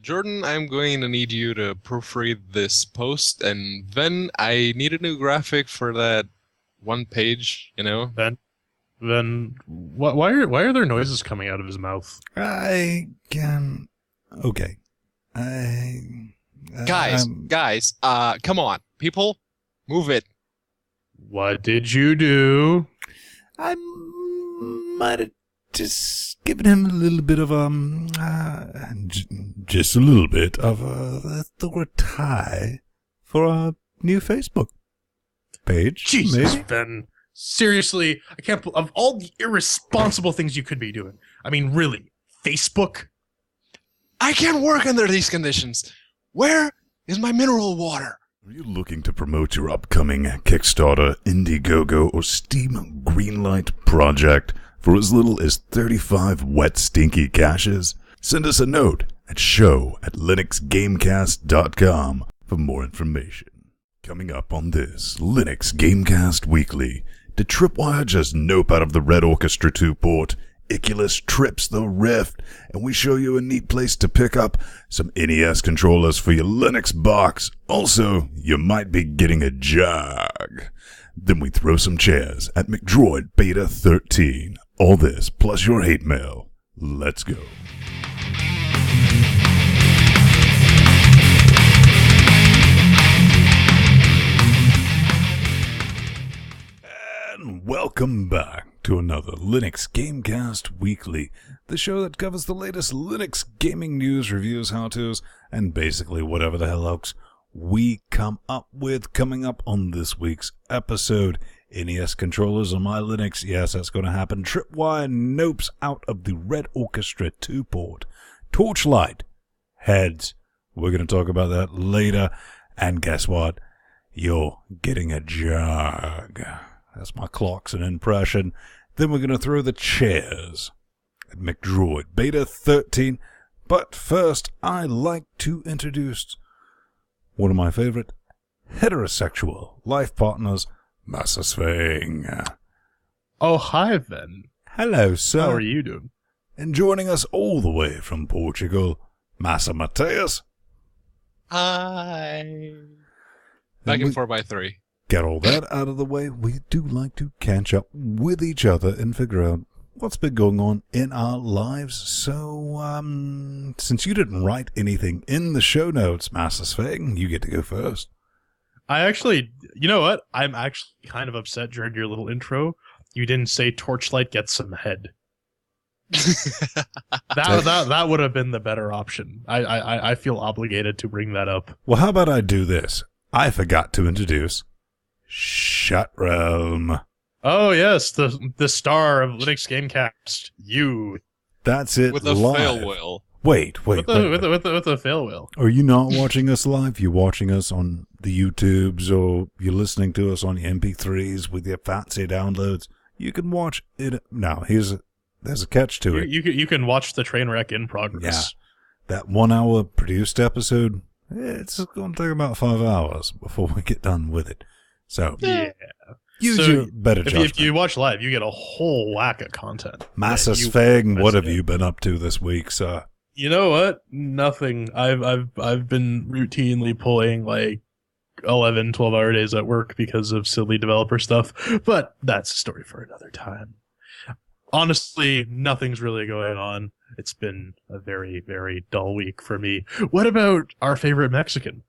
Jordan, I'm going to need you to proofread this post, and then I need a new graphic for that one page, you know? Why are there noises coming out of his mouth? I can. Okay. Guys, come on. People, move it. What did you do? I might have just given him a little bit of just a little bit of a authority for our new Facebook page. Jesus, maybe? Ben. Seriously, I can't. Of all the irresponsible things you could be doing, I mean, really, Facebook. I can't work under these conditions. Where is my mineral water? Are you looking to promote your upcoming Kickstarter, Indiegogo, or Steam Greenlight project for as little as 35 wet stinky cashes? Send us a note at show@linuxgamecast.com for more information. Coming up on this Linux Gamecast Weekly, did Tripwire just nope out of the Red Orchestra 2 port? Icculus trips the Rift, and we show you a neat place to pick up some NES controllers for your Linux box. Also, you might be getting a Jaaaaaaag. Then we throw some chairs at McDROID Beta 13. All this plus your hate mail. Let's go. And welcome back to another Linux Gamecast Weekly, the show that covers the latest Linux gaming news, reviews, how-tos, and basically whatever the hell else we come up with. Coming up on this week's episode, NES controllers on my Linux. Yes, that's going to happen. Tripwire nopes out of the Red Orchestra 2 port. Torchlight heads. We're going to talk about that later. And guess what? You're getting a Jaaaaaaag. That's my Clarkson impression. Then we're going to throw the chairs at McDROID Beta 13. But first, I like to introduce one of my favorite heterosexual life partners, Master Sveng. Oh, hi, Ben. Hello, sir. How are you doing? And joining us all the way from Portugal, Massa Mateus. Hi. Back in 4x3. Get all that out of the way, we do like to catch up with each other and figure out what's been going on in our lives. So, since you didn't write anything in the show notes, Master Sveng, you get to go first. I actually, you know what? I'm actually kind of upset during your little intro. You didn't say Torchlight gets some head. that would have been the better option. I feel obligated to bring that up. Well, how about I do this? I forgot to introduce Shut Realm. Oh yes, the star of Linux Gamecast. You. That's it. With a live. fail wheel. Wait. With the fail wheel. Are you not watching us live? You're watching us on the YouTubes, or you're listening to us on the MP3s with your fancy downloads. You can watch it. Now, there's a catch to it. You can watch the train wreck in progress. Yeah. That 1 hour produced episode, it's going to take about 5 hours before we get done with it. So, Yeah. use your better judgment. If you watch live, you get a whole whack of content. Master Sveng, what have you been up to this week, sir? You know what? Nothing. I've been routinely pulling like 11, 12-hour days at work because of silly developer stuff, but that's a story for another time. Honestly, nothing's really going on. It's been a very, very dull week for me. What about our favorite Mexican?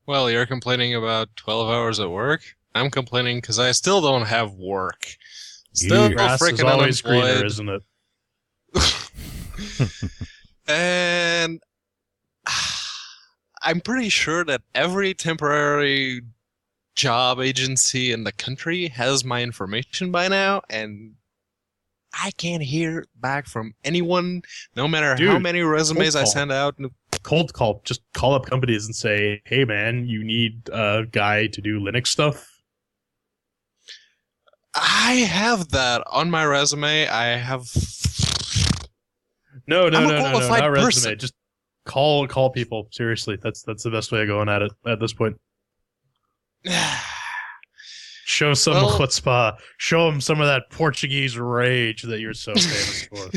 Well, you're complaining about 12 hours at work? I'm complaining because I still don't have work. Still Grass is freaking always greener, unemployed. isn't it? And I'm pretty sure that every temporary job agency in the country has my information by now, and I can't hear back from anyone, no matter how many resumes I send out. Cold call. Just call up companies and say, hey, man, you need a guy to do Linux stuff. I have that on my resume. I have... No, I'm a not qualified resume. person. Just call people. Seriously, that's the best way of going at it at this point. Show some Well- chutzpah. Show them some of that Portuguese rage that you're so famous for.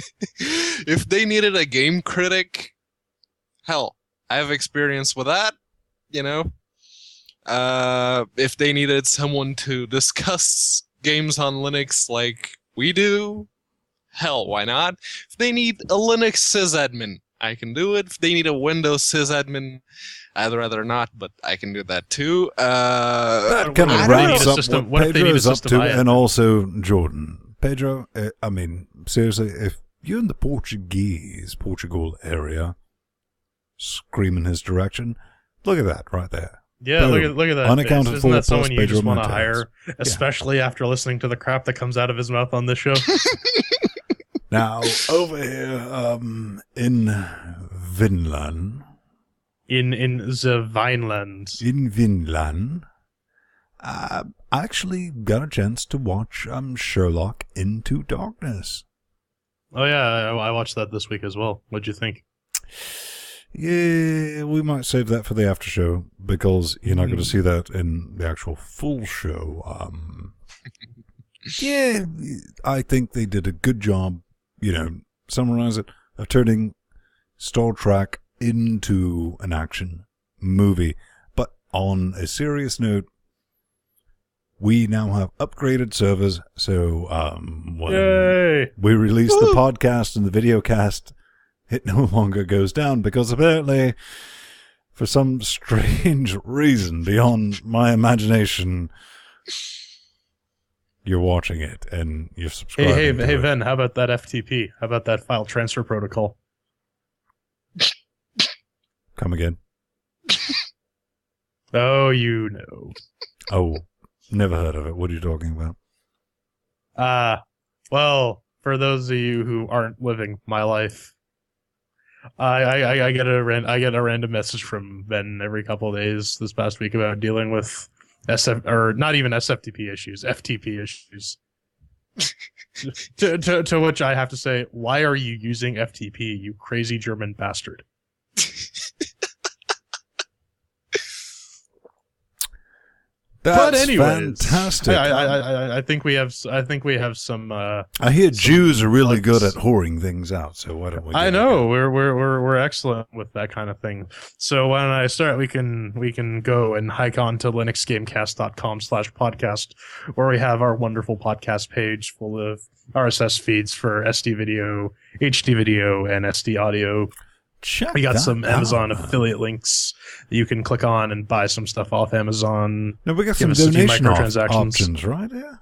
If they needed a game critic, hell, I have experience with that, you know. If they needed someone to discuss games on Linux like we do, hell, why not? If they need a Linux sysadmin, I can do it. If they need a Windows sysadmin, I'd rather not, but I can do that too. That kind what of if they need wraps a up system- what what if they need a Pedro's up system to, I and also Jordan. Pedro, I mean, seriously, if you're in the Portugal area, screaming his direction, look at that right there. Yeah, Boom. look at that. Unaccounted face. Isn't for that someone plus you just Pedro want to Martinez. hire, especially after listening to the crap that comes out of his mouth on this show? Now, over here in Vinland, in the Vineland. I actually got a chance to watch Sherlock Into Darkness. Oh yeah, I watched that this week as well. What'd you think? Yeah, we might save that for the after show because you're not going to see that in the actual full show. Yeah, I think they did a good job, summarize it, of turning Star Trek into an action movie. But on a serious note, we now have upgraded servers, so when Yay! we release the podcast and the video cast, it no longer goes down because apparently, for some strange reason beyond my imagination, you're watching it and you're subscribing. Hey, to it. Ven, how about that FTP? How about that file transfer protocol? Come again? Oh, you know. Oh, never heard of it. What are you talking about? Well, for those of you who aren't living my life, I get a random message from Ben every couple of days this past week about dealing with not even SFTP issues, FTP issues. to which I have to say, why are you using FTP, you crazy German bastard? That's but anyways, fantastic. I think we have some. I hear Jews are really good at whoring things out, so why don't we? I know we're excellent with that kind of thing. So why don't I start? We can go and hike on to linuxgamecast.com/podcast, where we have our wonderful podcast page full of RSS feeds for SD video, HD video, and SD audio. Check We got that some Amazon out. affiliate links that you can click on and buy some stuff off Amazon. No, we got Give some us a few donation microtransactions. options, right? Yeah.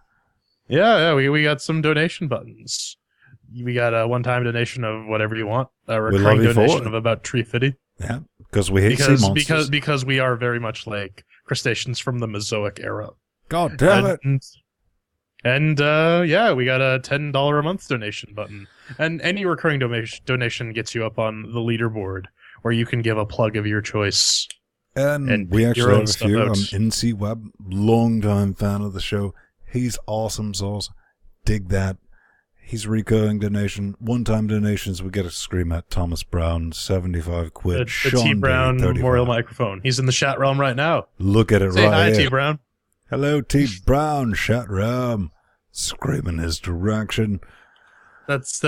Yeah, we got some donation buttons. We got a one-time donation of whatever you want, a love recurring you for donation it. of about $3.50. Yeah, because we hate sea monsters. Because we are very much like crustaceans from the Mesozoic era. God damn it! And yeah, we got a $10 a month donation button, and any recurring donation gets you up on the leaderboard, where you can give a plug of your choice. And we your actually own have a stuff few. out. NC Web, long-time fan of the show. He's awesome sauce. Dig that. He's recurring donation. One-time donations, we get to scream at Thomas Brown, 75 quid. The Sean T D, Brown 35. Memorial Microphone. He's in the chat realm right now. Look at it Say right hi, here. T Brown. Hello, T Brown, chat room. Screaming his direction. That's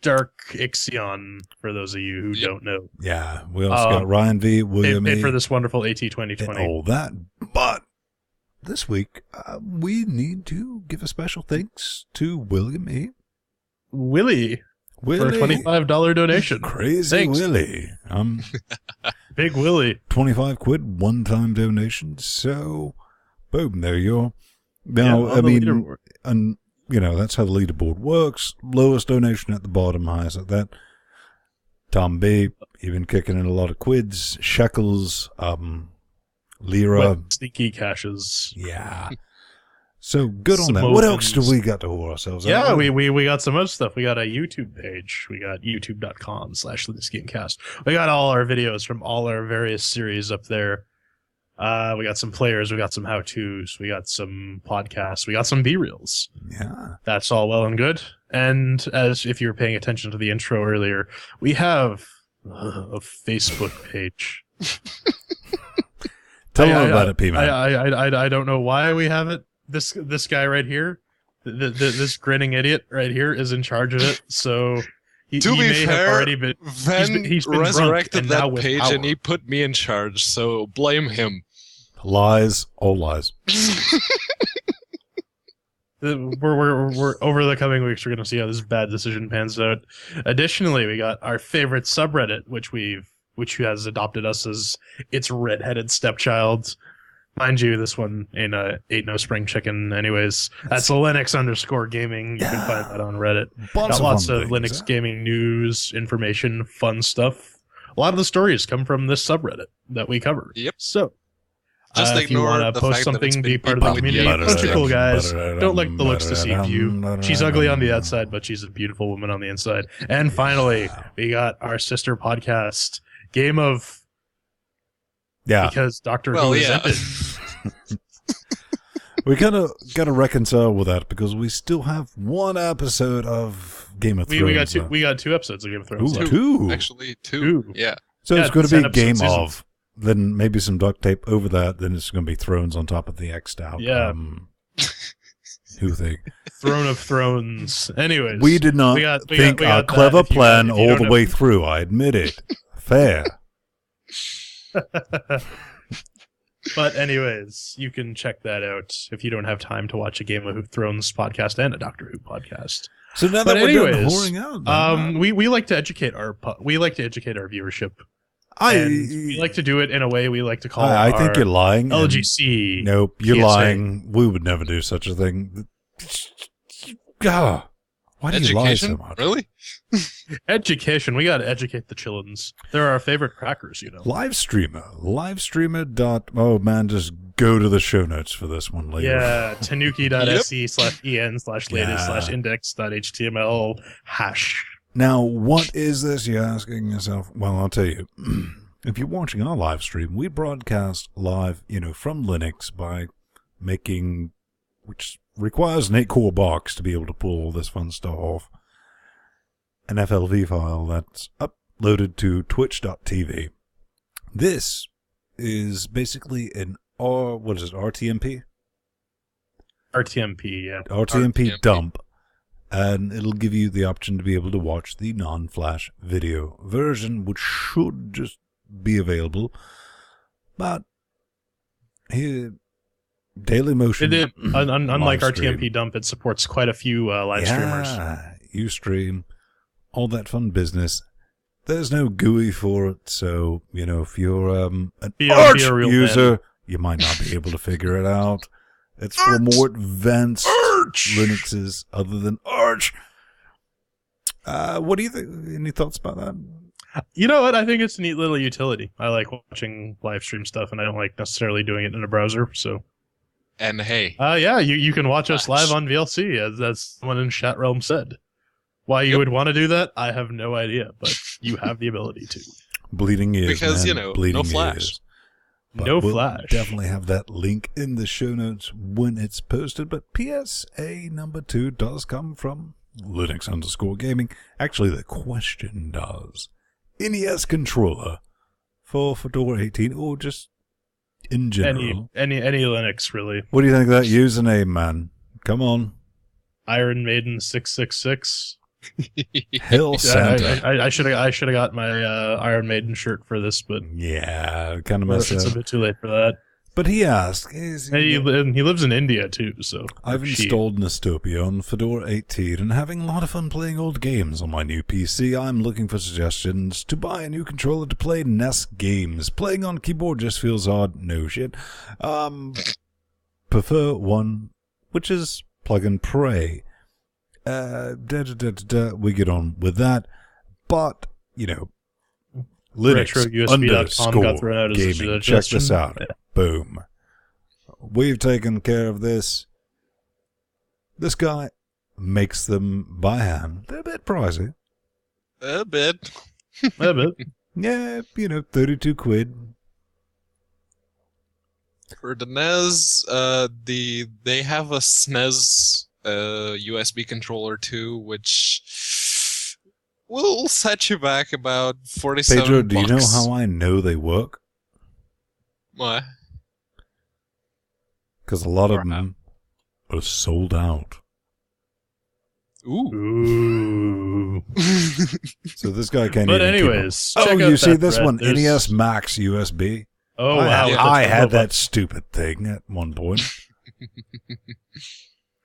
Dark Ixion, for those of you who don't know. Yeah, we also got Ryan V, William Paid E, for this wonderful AT and 2020. all that. But this week, we need to give a special thanks to William E. Willie, for a $25 donation. Crazy Thanks. Willie. Big Willie. 25 quid, one-time donation. So, boom, there you are. Now, Yeah, I on the mean, leaderboard. and that's how the leaderboard works. Lowest donation at the bottom, highest at that. Tom B, even kicking in a lot of quids, shekels, lira. Wet sneaky caches. Yeah. So good on that. What else do we got to whore ourselves out? Yeah, with? we got some other stuff. We got a YouTube page. We got youtube.com/LinuxGamecast. We got all our videos from all our various series up there. We got some players. We got some how-tos. We got some podcasts. We got some B-reels. Yeah. That's all well and good. And as if you were paying attention to the intro earlier, we have a Facebook page. Tell them about it, P-Man. I don't know why we have it. This guy right here, this grinning idiot right here, is in charge of it. So he may have already been. He's been resurrected drunk, that page and he put me in charge. So blame him. Lies, all lies. We're over the coming weeks. We're going to see how this bad decision pans out. Additionally, we got our favorite subreddit, which has adopted us as its redheaded stepchild. Mind you, this one ain't no spring chicken. Anyways, that's Linux_gaming. You can find that on Reddit. Got lots of Linux gaming news, information, fun stuff. A lot of the stories come from this subreddit that we cover. Yep. So, just if you want to post something, be part of the community, post your cool guys. Don't let the looks deceive you. She's ugly on the outside, but she's a beautiful woman on the inside. And finally, we got our sister podcast, Game of... Yeah. Because Doctor Who is ended. We kind of got to reconcile with that because we still have one episode of Game of Thrones. We got 2 episodes of Game of Thrones. Ooh, two. Actually, two. Yeah. So it's going to be Game seasons. of, then maybe some duct tape over that, then it's going to be Thrones on top of the X'd out. Yeah. Who think? Throne of Thrones. Anyways. We did not think our clever plan all the way through, I admit it. Fair. But anyways, you can check that out if you don't have time to watch a Game of Thrones podcast and a Doctor Who podcast. So now that we're done whoring out, we like to educate our viewership. We like to do it in a way we like to call. I think you're lying. LGC. Nope, you're PSA. lying. We would never do such a thing. God, why do you lie so much? Really? Education. We got to educate the chillins. They're our favorite crackers, you know. Livestreamer. Oh man, just go to the show notes for this one later. Yeah, tanuki.se/en/index.html hash. Now, what is this, you're asking yourself? Well, I'll tell you. If you're watching our live stream, we broadcast live, from Linux by making, which requires an 8-core box to be able to pull all this fun stuff off, an FLV file that's uploaded to twitch.tv. This is basically an RTMP? RTMP, yeah. RTMP dump. And it'll give you the option to be able to watch the non-flash video version, which should just be available. But here, Dailymotion, unlike RTMP dump, it supports quite a few live streamers. Ustream, all that fun business. There's no GUI for it, so if you're an Arch user, you might not be able to figure it out. It's for more advanced Linuxes other than Arch. What do you think? Any thoughts about that? You know what? I think it's a neat little utility. I like watching live stream stuff, and I don't like necessarily doing it in a browser. So, and hey, you can watch us live on VLC, as someone in chat realm said. Why you would want to do that, I have no idea, but you have the ability to. Bleeding ears, because bleeding no flash. Ears. No we'll flash. Definitely have that link in the show notes when it's posted. But PSA number 2 does come from Linux_gaming. Actually, the question does. NES controller for Fedora 18 or just in general? Any Linux, really. What do you think of that username, man? Come on. Iron Maiden 666. Hell Santa. I should have got my Iron Maiden shirt for this, but yeah, kind of messed up. It's a bit too late for that. But he asked, he lives in India too, so I've installed Nostopia on Fedora 18 and having a lot of fun playing old games on my new PC. I'm looking for suggestions to buy a new controller to play NES games. Playing on keyboard just feels odd. No shit. Prefer one which is plug and play. We get on with that, but Linux _ gaming. Check this out. Boom. We've taken care of this. This guy makes them by hand. They're a bit pricey. A bit. A bit. Yeah, 32 quid. For the NES, they have a SNES USB controller too, which will set you back about $47. Pedro, do you know how I know they work? What? because a lot of them are sold out. Ooh. So this guy can't. But even anyways, keep up. check Oh, out you see that this thread. one? There's- NES Max USB. Oh wow! I that's had robust. that stupid thing at one point.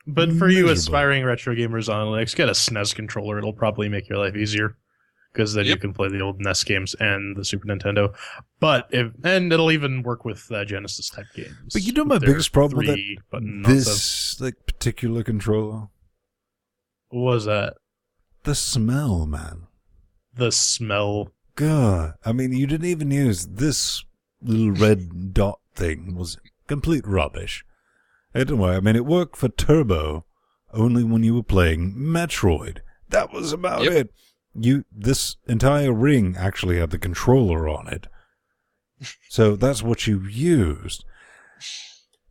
But for you Miserable. aspiring retro gamers on Linux, get a SNES controller. It'll probably make your life easier because then you can play the old NES games and the Super Nintendo. And it'll even work with Genesis type games. But you know my with their biggest problem with 3-button nonsense. this particular controller? What was that? The smell, man. The smell. God, I mean, you didn't even use this little red dot thing. Was complete rubbish. Hey, don't worry. I mean, it worked for Turbo only when you were playing Metroid. That was about it. This entire ring actually had the controller on it, so that's what you used.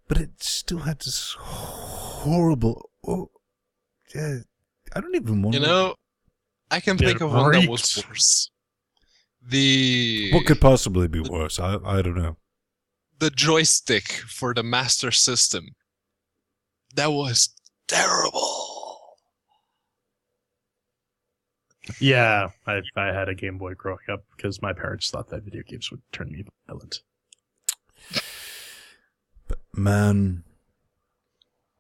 But it still had this horrible. I don't even want. You know, I can think of one that was worse. What could possibly be worse? I don't know. The joystick for the Master System. That was terrible. Yeah, I had a Game Boy growing up because my parents thought that video games would turn me violent. But man,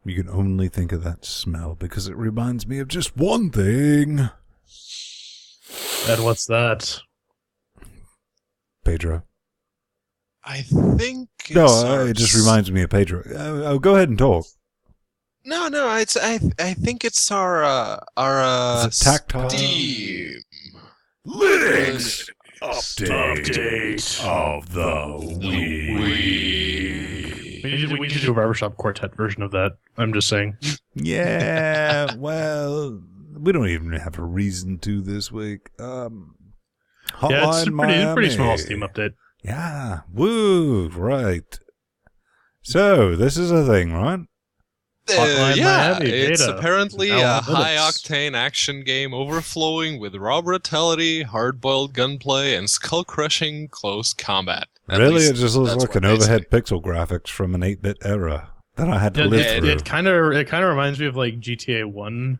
you can only think of that smell because it reminds me of just one thing. And what's that? Pedro. I think it's It just reminds me of Pedro. Oh, go ahead and talk. No, it's I think it's our Is it tactile? Steam. Linux update of the week. We need to do a barbershop quartet version of that. I'm just saying. Yeah, well, we don't even have a reason to this week. Hotline It's a Miami. pretty small Steam update. Yeah, woo, right. So, this is a thing, right? Hotline Yeah, Miami it's beta. apparently Now a on Linux. high-octane action game overflowing with raw brutality, hard-boiled gunplay, and skull-crushing close combat. At Really, least it just looks that's like what an they say. overhead pixel graphics from an 8-bit era that I had to live through. It kind of reminds me of like GTA 1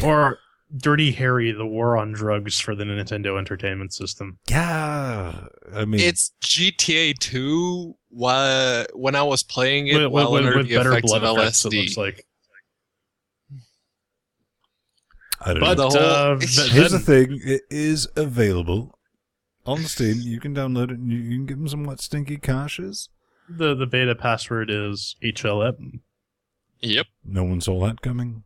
or Dirty Harry: The War on Drugs for the Nintendo Entertainment System. Yeah, I mean, It's GTA 2 when I was playing it with under the better effects of blood effects, it LSD. looks like. I don't But know. The whole- Here's the thing: it is available on Steam. You can download it and you can give them some wet stinky caches. the beta password is HLM. Yep. No one saw that coming.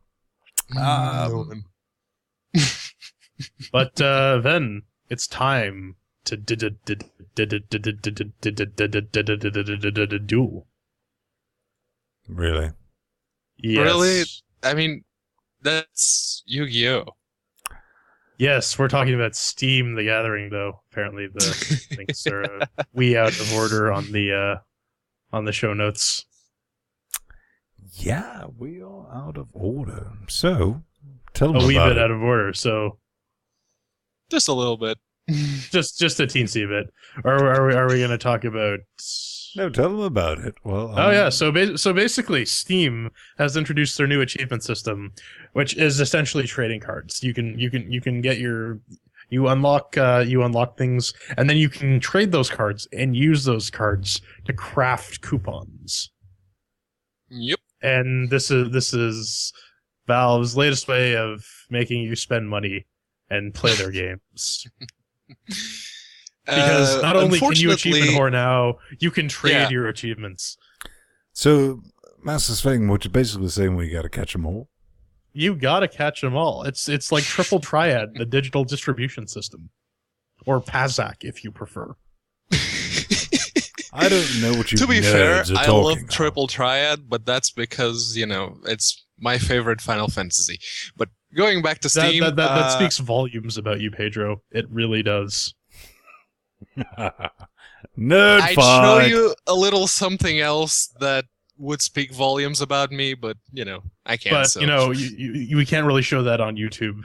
But then it's time to do. Really? Yes. Really? I mean, that's Yu-Gi-Oh! Yes, we're talking about Steam the Gathering, though. Apparently, the links are we out of order on the show notes. Yeah, we are out of order. So, tell them A wee about bit it. out of order, so Just a little bit. just a teensy bit. Are we going to talk about? No, tell them about it. Well, Oh yeah, so basically, Steam has introduced their new achievement system, which is essentially trading cards. You can get you unlock things, and then you can trade those cards and use those cards to craft coupons. Yep. And this is Valve's latest way of making you spend money and play their games. Because not only can you achievement whore now, you can trade your achievements. So, Master's thing, which is basically saying we got to catch them all. You gotta catch them all. It's like Triple Triad, the digital distribution system, or PASAC if you prefer. I don't know what you To be fair, nerds are I talking love about. Triple Triad, but that's because, it's my favorite Final Fantasy. But going back to Steam... That speaks volumes about you, Pedro. It really does. Nerd I'd fight. show you a little something else that would speak volumes about me, but, I can't. But, so. we can't really show that on YouTube.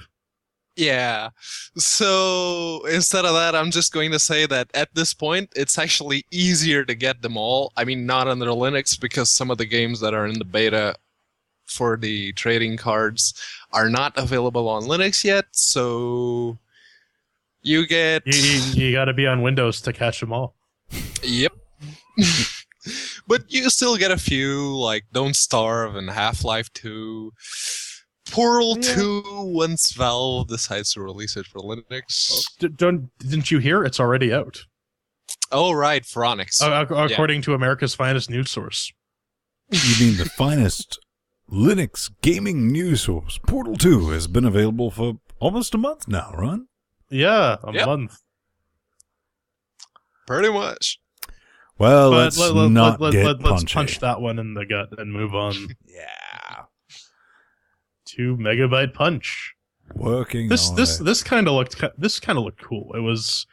Yeah. So instead of that, I'm just going to say that at this point, it's actually easier to get them all. I mean, not under Linux, because some of the games that are in the beta for the trading cards are not available on Linux yet. So you get... You got to be on Windows to catch them all. Yep. But you still get a few, like Don't Starve and Half-Life 2. Portal 2 once Valve decides to release it for Linux. Didn't you hear? It's already out. Oh, right, for Onyx. According to America's finest news source. You mean the finest Linux gaming news source? Portal 2 has been available for almost a month now, right? Yeah, a month. Pretty much. Well, let's punch that one in the gut and move on. Yeah. 2 megabyte punch. This kind of looked cool. It was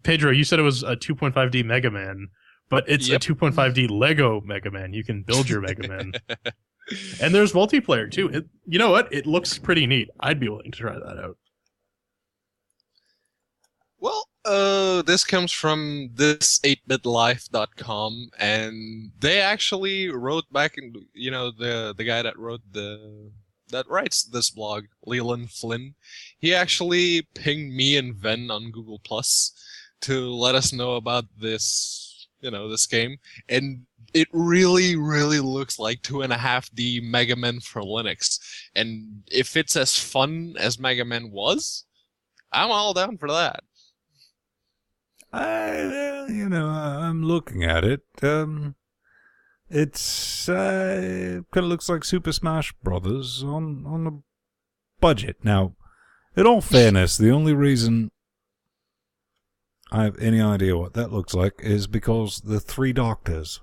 Pedro. You said it was a 2.5D Mega Man, but it's a 2.5D Lego Mega Man. You can build your Mega Man, and there's multiplayer too. You know what? It looks pretty neat. I'd be willing to try that out. Well, this comes from this 8bitlife.com, and they actually wrote back in, the guy that wrote that writes this blog, Leland Flynn. He actually pinged me and Ven on Google Plus to let us know about this, this game, and it really, really looks like 2.5D Mega Man for Linux. And if it's as fun as Mega Man was, I'm all down for that. I'm looking at it. It's kind of looks like Super Smash Brothers on a budget. Now, in all fairness, the only reason I have any idea what that looks like is because the 3 doctors,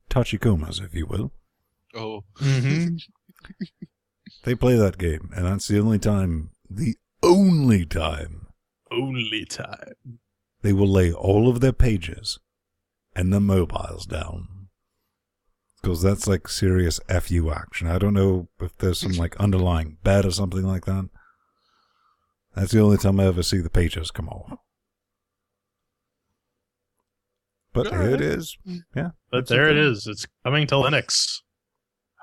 Tachikomas, if you will. Oh. Mm-hmm. They play that game, and that's the only time they will lay all of their pages and their mobiles down, because that's like serious FU action. I don't know if there's some like underlying bet or something like that. That's the only time I ever see the pages come off. But here it is. Yeah. But there it is. It's coming to Linux.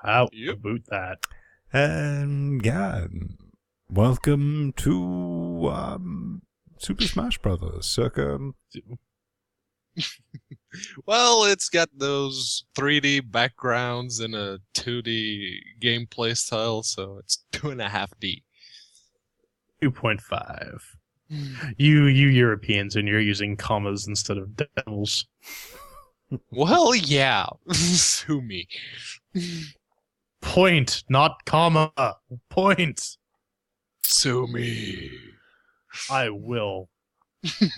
How about that? And yeah, welcome to Super Smash Brothers, circa. Well, it's got those 3D backgrounds and a 2D gameplay style, so it's 2.5D. 2.5. You Europeans, and you're using commas instead of decimals. Well, yeah. Sue me. Point, not comma. Point. Sue me. I will.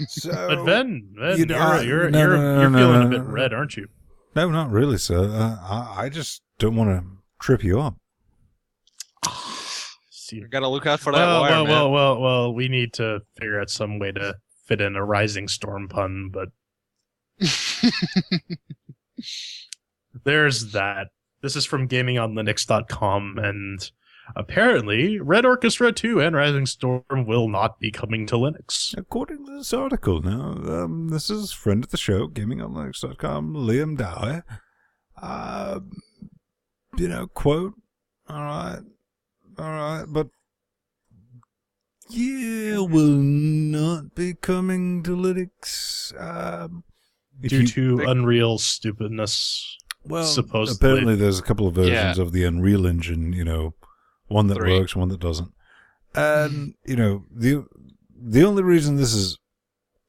So, but Ven, you're feeling a bit red, aren't you? No, not really, sir. I just don't want to trip you up. You gotta look out for that wire, man. Well, we need to figure out some way to fit in a Rising Storm pun, but there's that. This is from GamingOnLinux.com, and apparently Red Orchestra 2 and Rising Storm will not be coming to Linux. According to this article, now, this is friend of the show, GamingOnLinux.com, Liam Dowie. Quote, all right, but yeah, will not be coming to Linux. Due to Unreal stupidness. Well, supposedly. Apparently there's a couple of versions of the Unreal Engine, one that 3. works, one that doesn't. And, the only reason this is,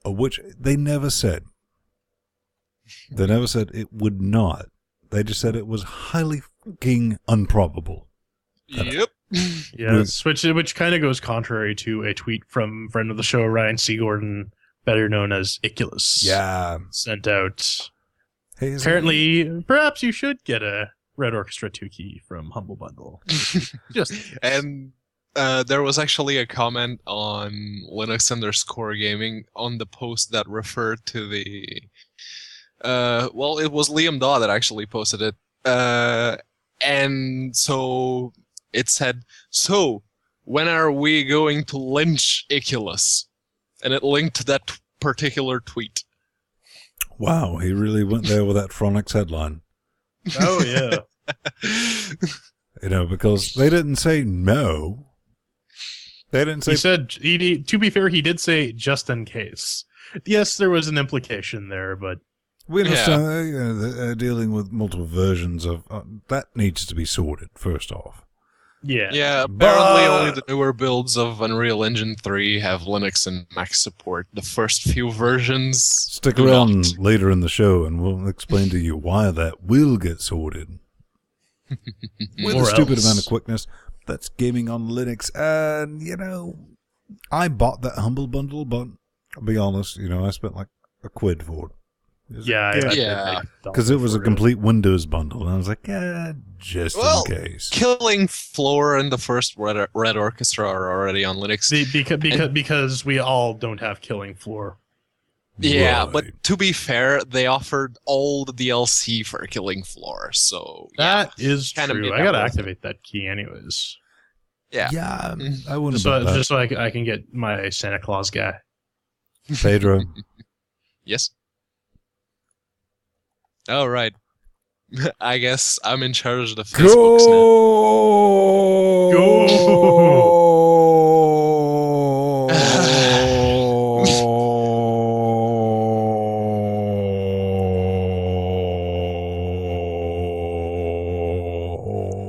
which they never said it would not. They just said it was highly fucking improbable. Yep. Yes, which kind of goes contrary to a tweet from friend of the show, Ryan C. Gordon, better known as Icculus. Yeah. Sent out. Hey, apparently, perhaps you should get a Red Orchestra 2 key from Humble Bundle. And there was actually a comment on Linux_gaming on the post that referred to the... it was Liam Daw that actually posted it. And so it said, "So, when are we going to lynch Icculus?" And it linked to that particular tweet. Wow, he really went there with that Phronix headline. Oh, yeah. Because they didn't say no. They didn't say... He said, to be fair, he did say just in case. Yes, there was an implication there, but... We understand they're dealing with multiple versions of... that needs to be sorted, first off. Yeah. Yeah, apparently only the newer builds of Unreal Engine 3 have Linux and Mac support. The first few versions... Stick around later in the show and we'll explain to you why that will get sorted. With a stupid amount of quickness. That's gaming on Linux. And, I bought that Humble Bundle, but I'll be honest, I spent like £1 for it. Yeah. Because it was a complete Windows bundle. And I was like, just in case. Killing Floor and the first Red Orchestra are already on Linux. Because we all don't have Killing Floor. Yeah, Right. but to be fair, they offered all the DLC for Killing Floor, so... That is kinda true. made I that gotta worth it. activate that key anyways. Yeah. Yeah, I wouldn't Just so I can get my Santa Claus guy. Pedro. Yes? Oh, right. I guess I'm in charge of the Facebooks now.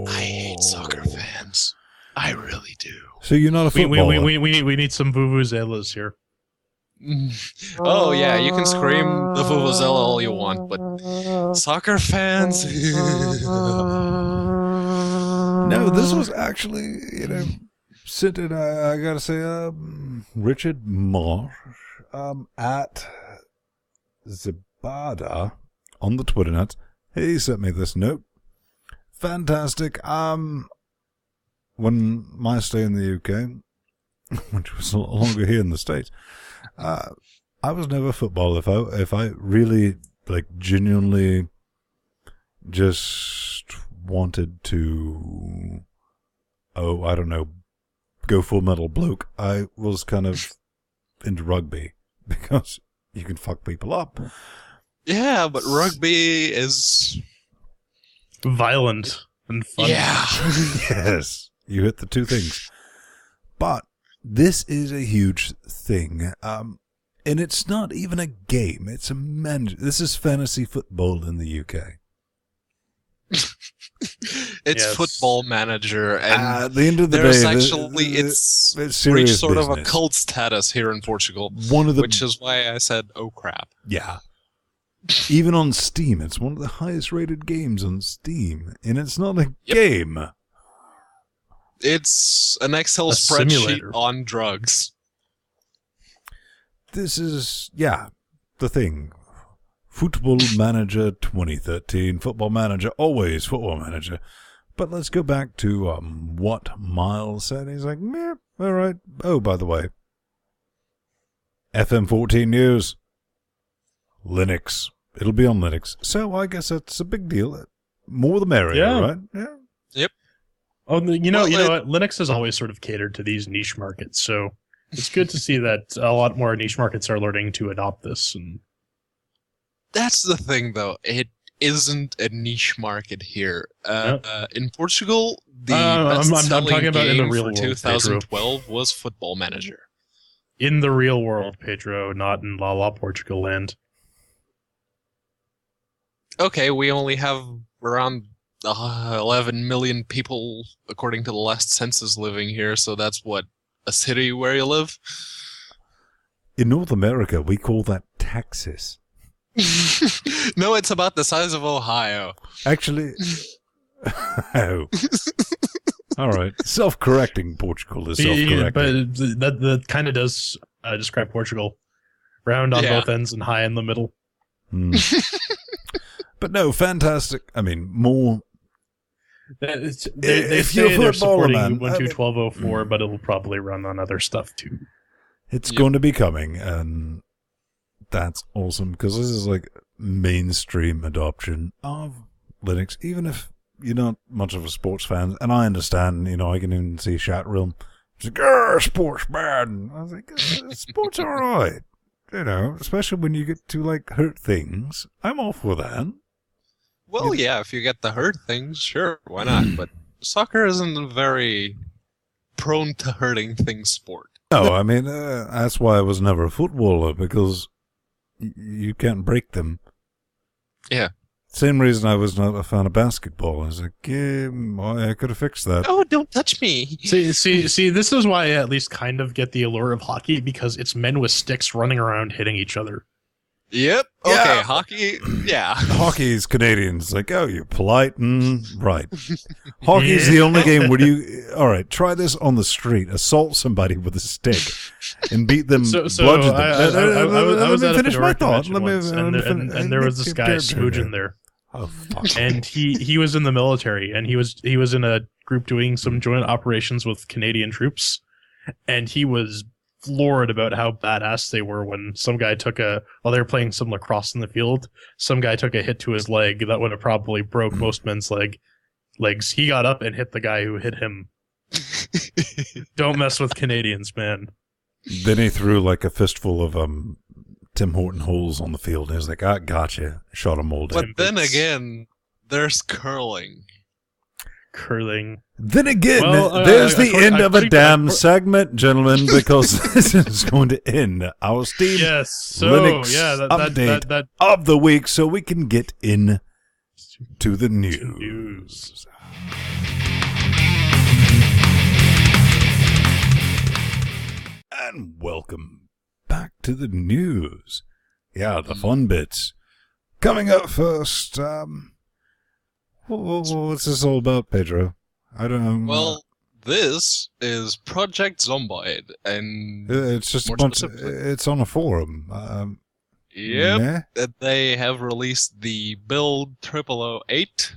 I hate soccer fans. I really do. So you're not a footballer. We need some vuvuzelas here. Oh, yeah, you can scream the Vuvuzela all you want, but soccer fans... No, this was actually, sent in, I gotta say, Richard Marsh, at Zibada on the Twitter nuts. He sent me this note. Fantastic. When my stay in the UK, which was a lot longer here in the States, I was never a footballer. If I really, genuinely just wanted to, I don't know, go full metal bloke, I was kind of into rugby because you can fuck people up. Yeah, but rugby is... violent and fun. Yeah. Yes, you hit the two things. But this is a huge thing. And it's not even a game. It's a This is fantasy football in the UK. It's Football Manager, and at the end of the there's day, actually it's reached serious sort of a business. cult status here in Portugal, which is why I said, "Oh crap!" Yeah. Even on Steam, it's one of the highest rated games on Steam, and it's not a game. It's an Excel spreadsheet simulator. on drugs. This is, the thing. Football Manager 2013. Football Manager, always Football Manager. But let's go back to what Miles said. He's like, meh, all right. Oh, by the way, FM14 news. Linux. It'll be on Linux. So I guess that's a big deal. More the merrier, right? Yeah. Yep. Oh, you know what? Linux has always sort of catered to these niche markets, so it's good to see that a lot more niche markets are learning to adopt this. And that's the thing, though. It isn't a niche market here. In Portugal, the best-selling talking about in the game real for world, 2012 was Football Manager. In the real world, Pedro, not in La La Portugal land. Okay, we only have around 11 million people, according to the last census, living here, so that's what, a city where you live? In North America, we call that Texas. No, it's about the size of Ohio. Actually, oh. All right. Self-correcting Portugal is self-correcting. But that kind of does describe Portugal. Round on both ends and high in the middle. But no, fantastic. I mean, more... They if say you're a they're footballer, supporting man, Ubuntu 12.04, but it'll probably run on other stuff too. It's going to be coming, and that's awesome, because this is like mainstream adoption of Linux, even if you're not much of a sports fan, and I understand, I can even see chat room. It's like, sports bad. And I was like, sports are alright. Especially when you get to, like, hurt things. I'm all for that. Well, yeah, if you get the hurt things, sure, why not? But soccer isn't a very prone to hurting things sport. No, I mean, that's why I was never a footballer, because you can't break them. Yeah. Same reason I was not a fan of basketball. I was like, I could have fixed that. Oh, don't touch me. See, this is why I at least kind of get the allure of hockey, because it's men with sticks running around hitting each other. Yep. Okay, Yeah. hockey, yeah. Hockey's Canadians. Like, you're polite and right. Hockey's the only game where all right, try this on the street. Assault somebody with a stick and beat them, bludgeon them. I was at a finish my Fedora thought. convention once, and there was this guy, Spoojin, there. Oh, fuck. And he was in the military, and he was in a group doing some joint operations with Canadian troops, and he was floored about how badass they were when some guy while they were playing some lacrosse in the field, some guy took a hit to his leg that would have probably broke most men's legs. He got up and hit the guy who hit him. Don't mess with Canadians, man. Then he threw like a fistful of Tim Horton holes on the field. He was like, I gotcha. Shot him all But down. then again, there's curling. Then again, Well, there's the end of a damn segment, gentlemen, because this is going to end our Steam Linux update of the week, so we can get in to the news. And welcome back to the news. Yeah, the fun bits. Coming up first, what's this all about, Pedro? I don't know. Well, this is Project Zomboid, and it's just more a bunch. specifically- It's on a forum. Yep, that they have released the build 0008,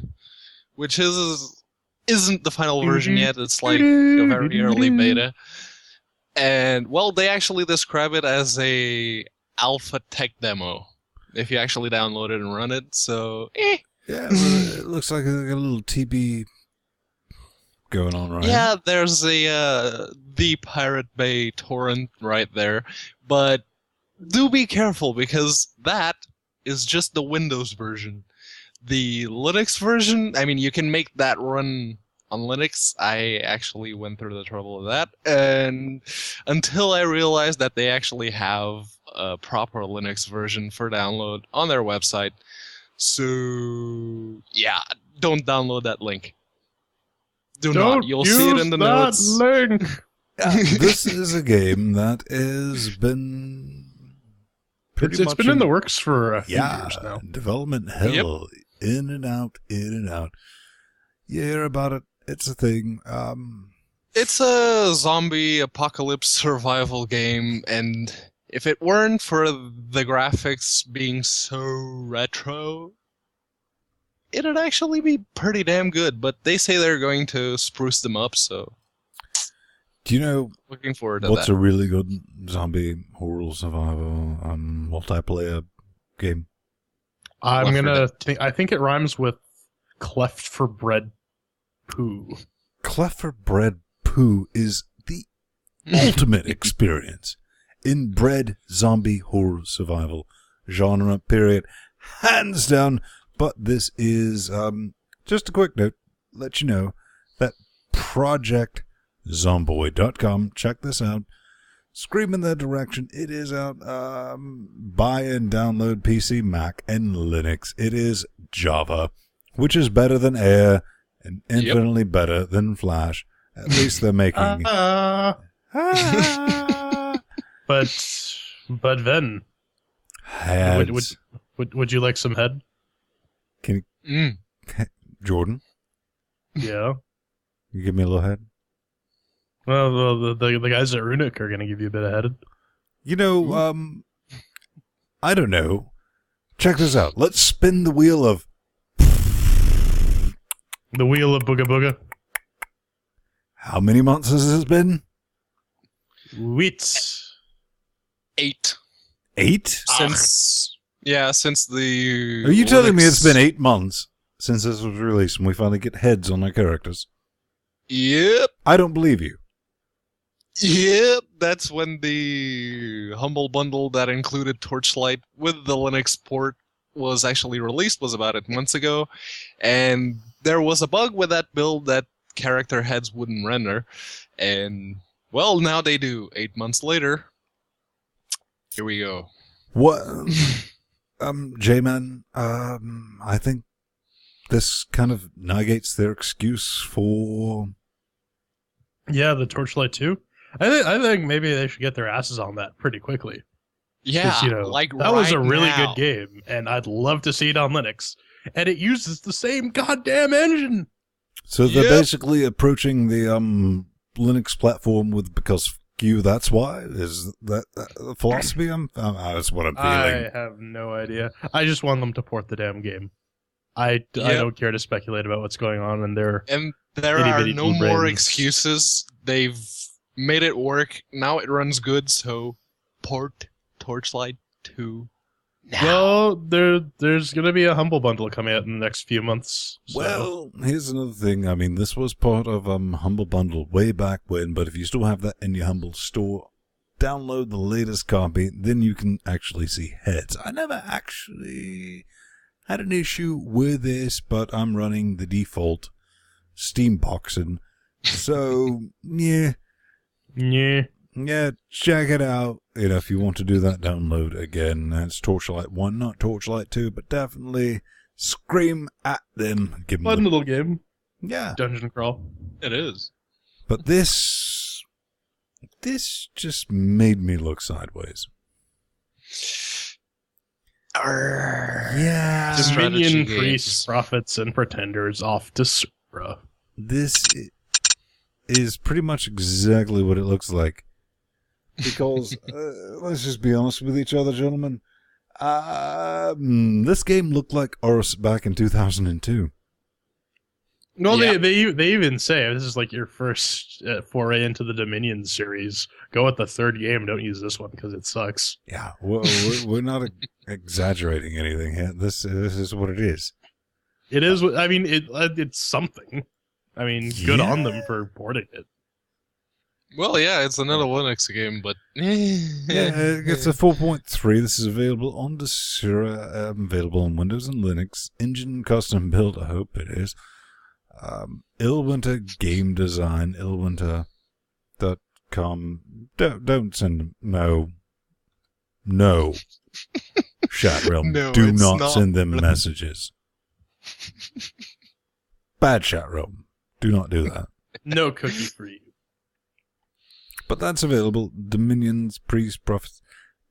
which isn't the final version yet. It's like a very early beta, and well, they actually describe it as a alpha tech demo. If you actually download it and run it, so Yeah, it looks like a little TB going on, right? yeah, there's the Pirate Bay torrent right there, but do be careful because that is just the Windows version. The Linux version, I mean, you can make that run on Linux. I actually went through the trouble of that, and until I realized that they actually have a proper Linux version for download on their website. So, yeah, don't download that link. Do not. You'll see it in the notes. Link. This is a game that has been pretty It's much been in the works for a few years now. Development hell, in and out, in and out. You hear about it. It's a thing. It's a zombie apocalypse survival game, and if it weren't for the graphics being so retro, it'd actually be pretty damn good. But they say they're going to spruce them up, so Do you know looking forward to what's that. a really good zombie horror survival multiplayer game? I'm Left 4 gonna Dead. think. I think it rhymes with cleft for bread poo. Cleft for Bread Poo is the ultimate experience in bread zombie horror survival genre, period. Hands down. But this is, just a quick note, let you know that ProjectZomboid.com, check this out. Scream in that direction. It is out, buy and download PC, Mac, and Linux. It is Java, which is better than Air and infinitely better than Flash. At least they're making... But then, Heads. would you like some head? Can you, Jordan, Yeah. you give me a little head? Well, the guys at Runic are gonna give you a bit of head. You know, I don't know. Check this out. Let's spin the wheel of... The wheel of Booga Booga. How many months has this been? Wheats. 8 8? since the. Are you telling me Linux- it's been 8 months since this was released and we finally get heads on our characters. Yep. I don't believe you. Yep. That's when the Humble Bundle that included Torchlight with the Linux port was actually released, was about 8 months ago. And there was a bug with that build that character heads wouldn't render. And, well, now they do. 8 months later. Here we go. What? J-Man, I think this kind of negates their excuse for... Yeah, the Torchlight 2. I think maybe they should get their asses on that pretty quickly. Yeah, You know, like that was a really now. good game, and I'd love to see it on Linux. And it uses the same goddamn engine. So they're Yep. basically approaching the Linux platform with because f- you, that's why? Is that the philosophy? That's what I'm feeling. I have no idea. I just want them to port the damn game. I Yep. don't care to speculate about what's going on in there. And there Itty are bitty no two more brains. excuses. They've made it work. Now it runs good, so port Torchlight 2 now. Well, there's going to be a Humble Bundle coming out in the next few months. So. Well, here's another thing. I mean, this was part of Humble Bundle way back when, but if you still have that in your Humble store, download the latest copy, then you can actually see heads. I never actually had an issue with this, but I'm running the default Steam boxing. So, yeah, check it out. You know, if you want to do that download again, that's Torchlight 1, not Torchlight 2, but definitely scream at them. Give them Fun the, little game. yeah. Dungeon crawl. It is. But this just made me look sideways. Yeah. Just strategy Minion games. priests, prophets, and pretenders off to Sura. This is pretty much exactly what it looks like. Because, let's just be honest with each other, gentlemen. This game looked like Oris back in 2002. No, Yeah. they even say this is like your first foray into the Dominion series. Go with the third game. Don't use this one because it sucks. Yeah, we're not exaggerating anything here. This is what it is. It is. I mean, it's something. I mean, good on them for porting it. Well, yeah, it's another Linux game, but Yeah, it's a 4.3. This is available on the Sura, available on Windows and Linux. Engine custom build, I hope it is. Illwinter Game Design, illwinter.com. Don't send them. No. Chat Realm, No, do it's not not. send them messages. Bad Chat Realm. Do not do that. No cookie for you. But that's available. Dominions, Priests, Prophets.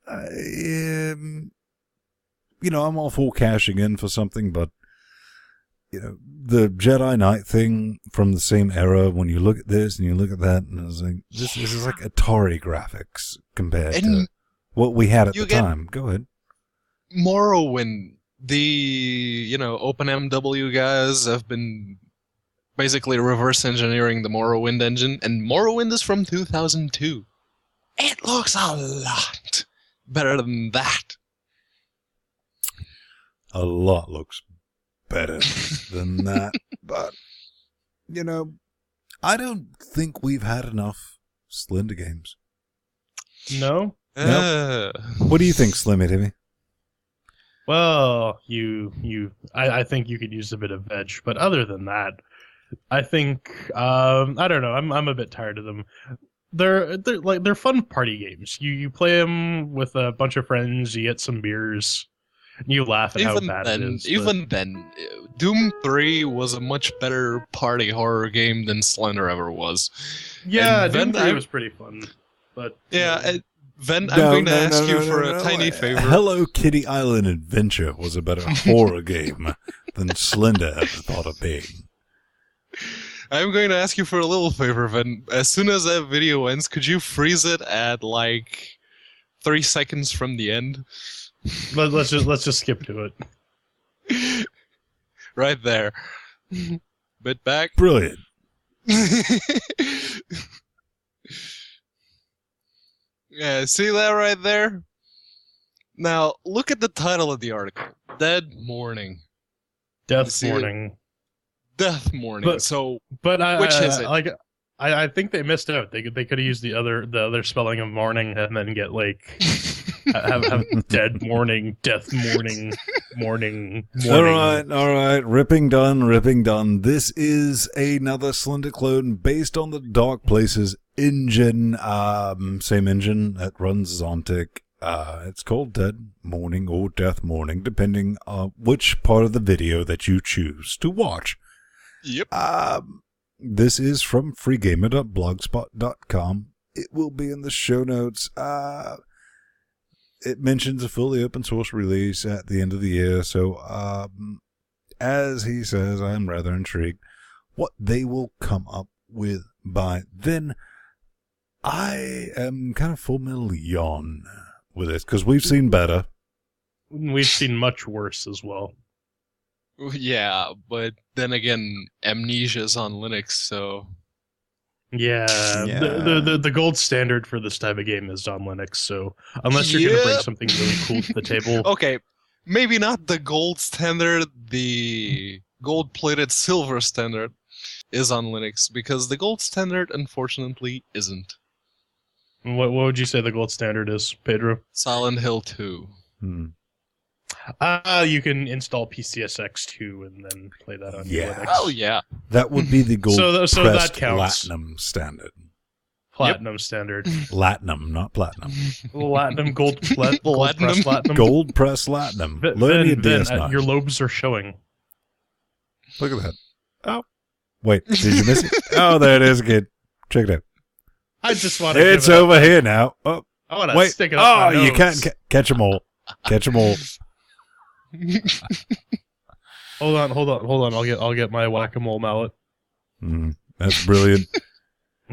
I'm all for cashing in for something, but, the Jedi Knight thing from the same era, when you look at this and you look at that, and it's like, this is like Atari graphics compared to And what we had at you the get- time. Go ahead. Morrowind, the OpenMW guys have been basically reverse engineering the Morrowind engine, and Morrowind is from 2002. It looks a lot better than that. A lot looks better than that. But, I don't think we've had enough Slender games. No. What do you think, Slimmy Timmy? Well, I think you could use a bit of veg, but other than that, I think I don't know. I'm a bit tired of them. They're fun party games. You play them with a bunch of friends. You get some beers. And you laugh at how bad it is. Even then, Doom 3 was a much better party horror game than Slender ever was. Yeah, and Doom then 3 I- was pretty fun. But Yeah, Ven, I'm going to ask you for a tiny favor. Hello Kitty Island Adventure was a better horror game than Slender ever thought of being. I'm going to ask you for a little favor, Ven. As soon as that video ends, could you freeze it at like 3 seconds from the end? let's just skip to it. Right there. Bit back. Brilliant. Yeah, see that right there? Now, look at the title of the article. Dead Morning. Death Morning. Death Morning. But- So But which is it? Like, I think they missed out. They could have used the other spelling of morning and then get like have dead morning, death morning, morning. All right. Ripping done. This is another Slender clone based on the Dark Places engine. Same engine that runs Zontic. It's called Dead Morning or Death Morning, depending on which part of the video that you choose to watch. Yep. This is from freegamer.blogspot.com. It will be in the show notes. It mentions a fully open source release at the end of the year, so as he says, I am rather intrigued what they will come up with by then. I am kind of full metal yawn with this, because we've seen better. We've seen much worse as well. Yeah, but then again, Amnesia's on Linux, so Yeah. The gold standard for this type of game is on Linux, so unless you're going to bring something really cool to the table. okay, maybe not the gold standard, the gold-plated silver standard is on Linux, because the gold standard, unfortunately, isn't. What would you say the gold standard is, Pedro? Silent Hill 2. You can install PCSX2 and then play that on your Linux. Oh, yeah. That would be the gold So that counts. Platinum standard. Platinum standard. Latinum, not platinum. Platinum, gold press platinum. Gold press latinum. Learn your DS9. Your lobes are showing. Look at that. Oh. Wait, did you miss it? Oh, there it is again. Check it out. I just want to It's over here now. Oh, I want to wait. stick it up my nose. You can't catch them all. Catch them all. Hold on. I'll get my whack-a-mole mallet. That's brilliant.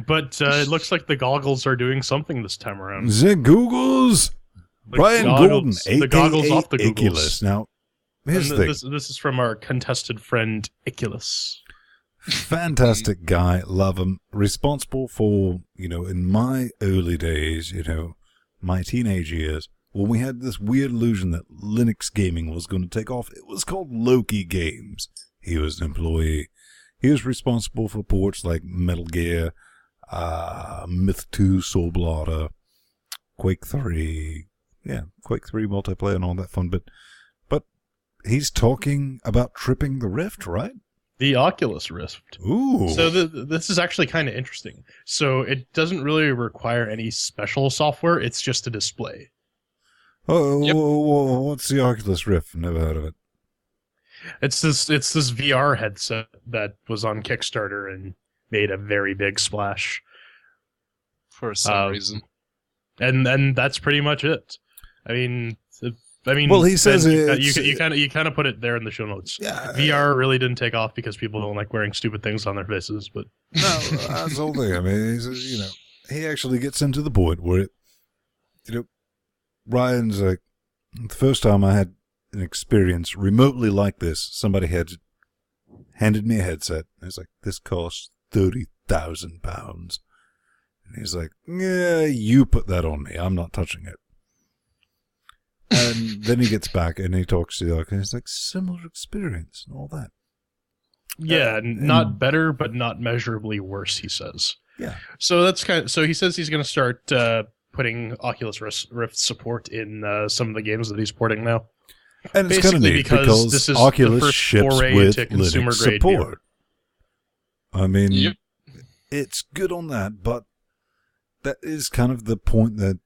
But it looks like the goggles are doing something this time around. The Googles. Brian Golden, the goggles off the Googles. Icculus. Now, here's the thing. This is from our contested friend Icculus. Fantastic guy, love him. Responsible for, in my early days, my teenage years, when we had this weird illusion that Linux gaming was going to take off. It was called Loki Games. He was an employee. He was responsible for ports like Metal Gear, Myth 2, Soul Blotter, Quake 3. Yeah, Quake 3 multiplayer and all that fun. But he's talking about tripping the Rift, right? The Oculus Rift. Ooh. So this is actually kind of interesting. So it doesn't really require any special software. It's just a display. What's the Oculus Rift? Never heard of it. It's this VR headset that was on Kickstarter and made a very big splash For some reason. And that's pretty much it. I mean, well, he says you kind of put it there in the show notes. Yeah, VR really didn't take off because people don't like wearing stupid things on their faces. But no, that's the whole thing. I mean, he actually gets into the point where Ryan's like, the first time I had an experience remotely like this, somebody had handed me a headset. And it's like, this costs £30,000. And he's like, yeah, you put that on me. I'm not touching it. And then he gets back and he talks to the other, and it's like, similar experience and all that. Yeah, not better, but not measurably worse, he says. Yeah. So so he says he's going to start putting Oculus Rift support in some of the games that he's porting now. And it's kind of neat because this is Oculus the first ships foray with into consumer Linux grade support. I mean, Yep. It's good on that, but that is kind of the point that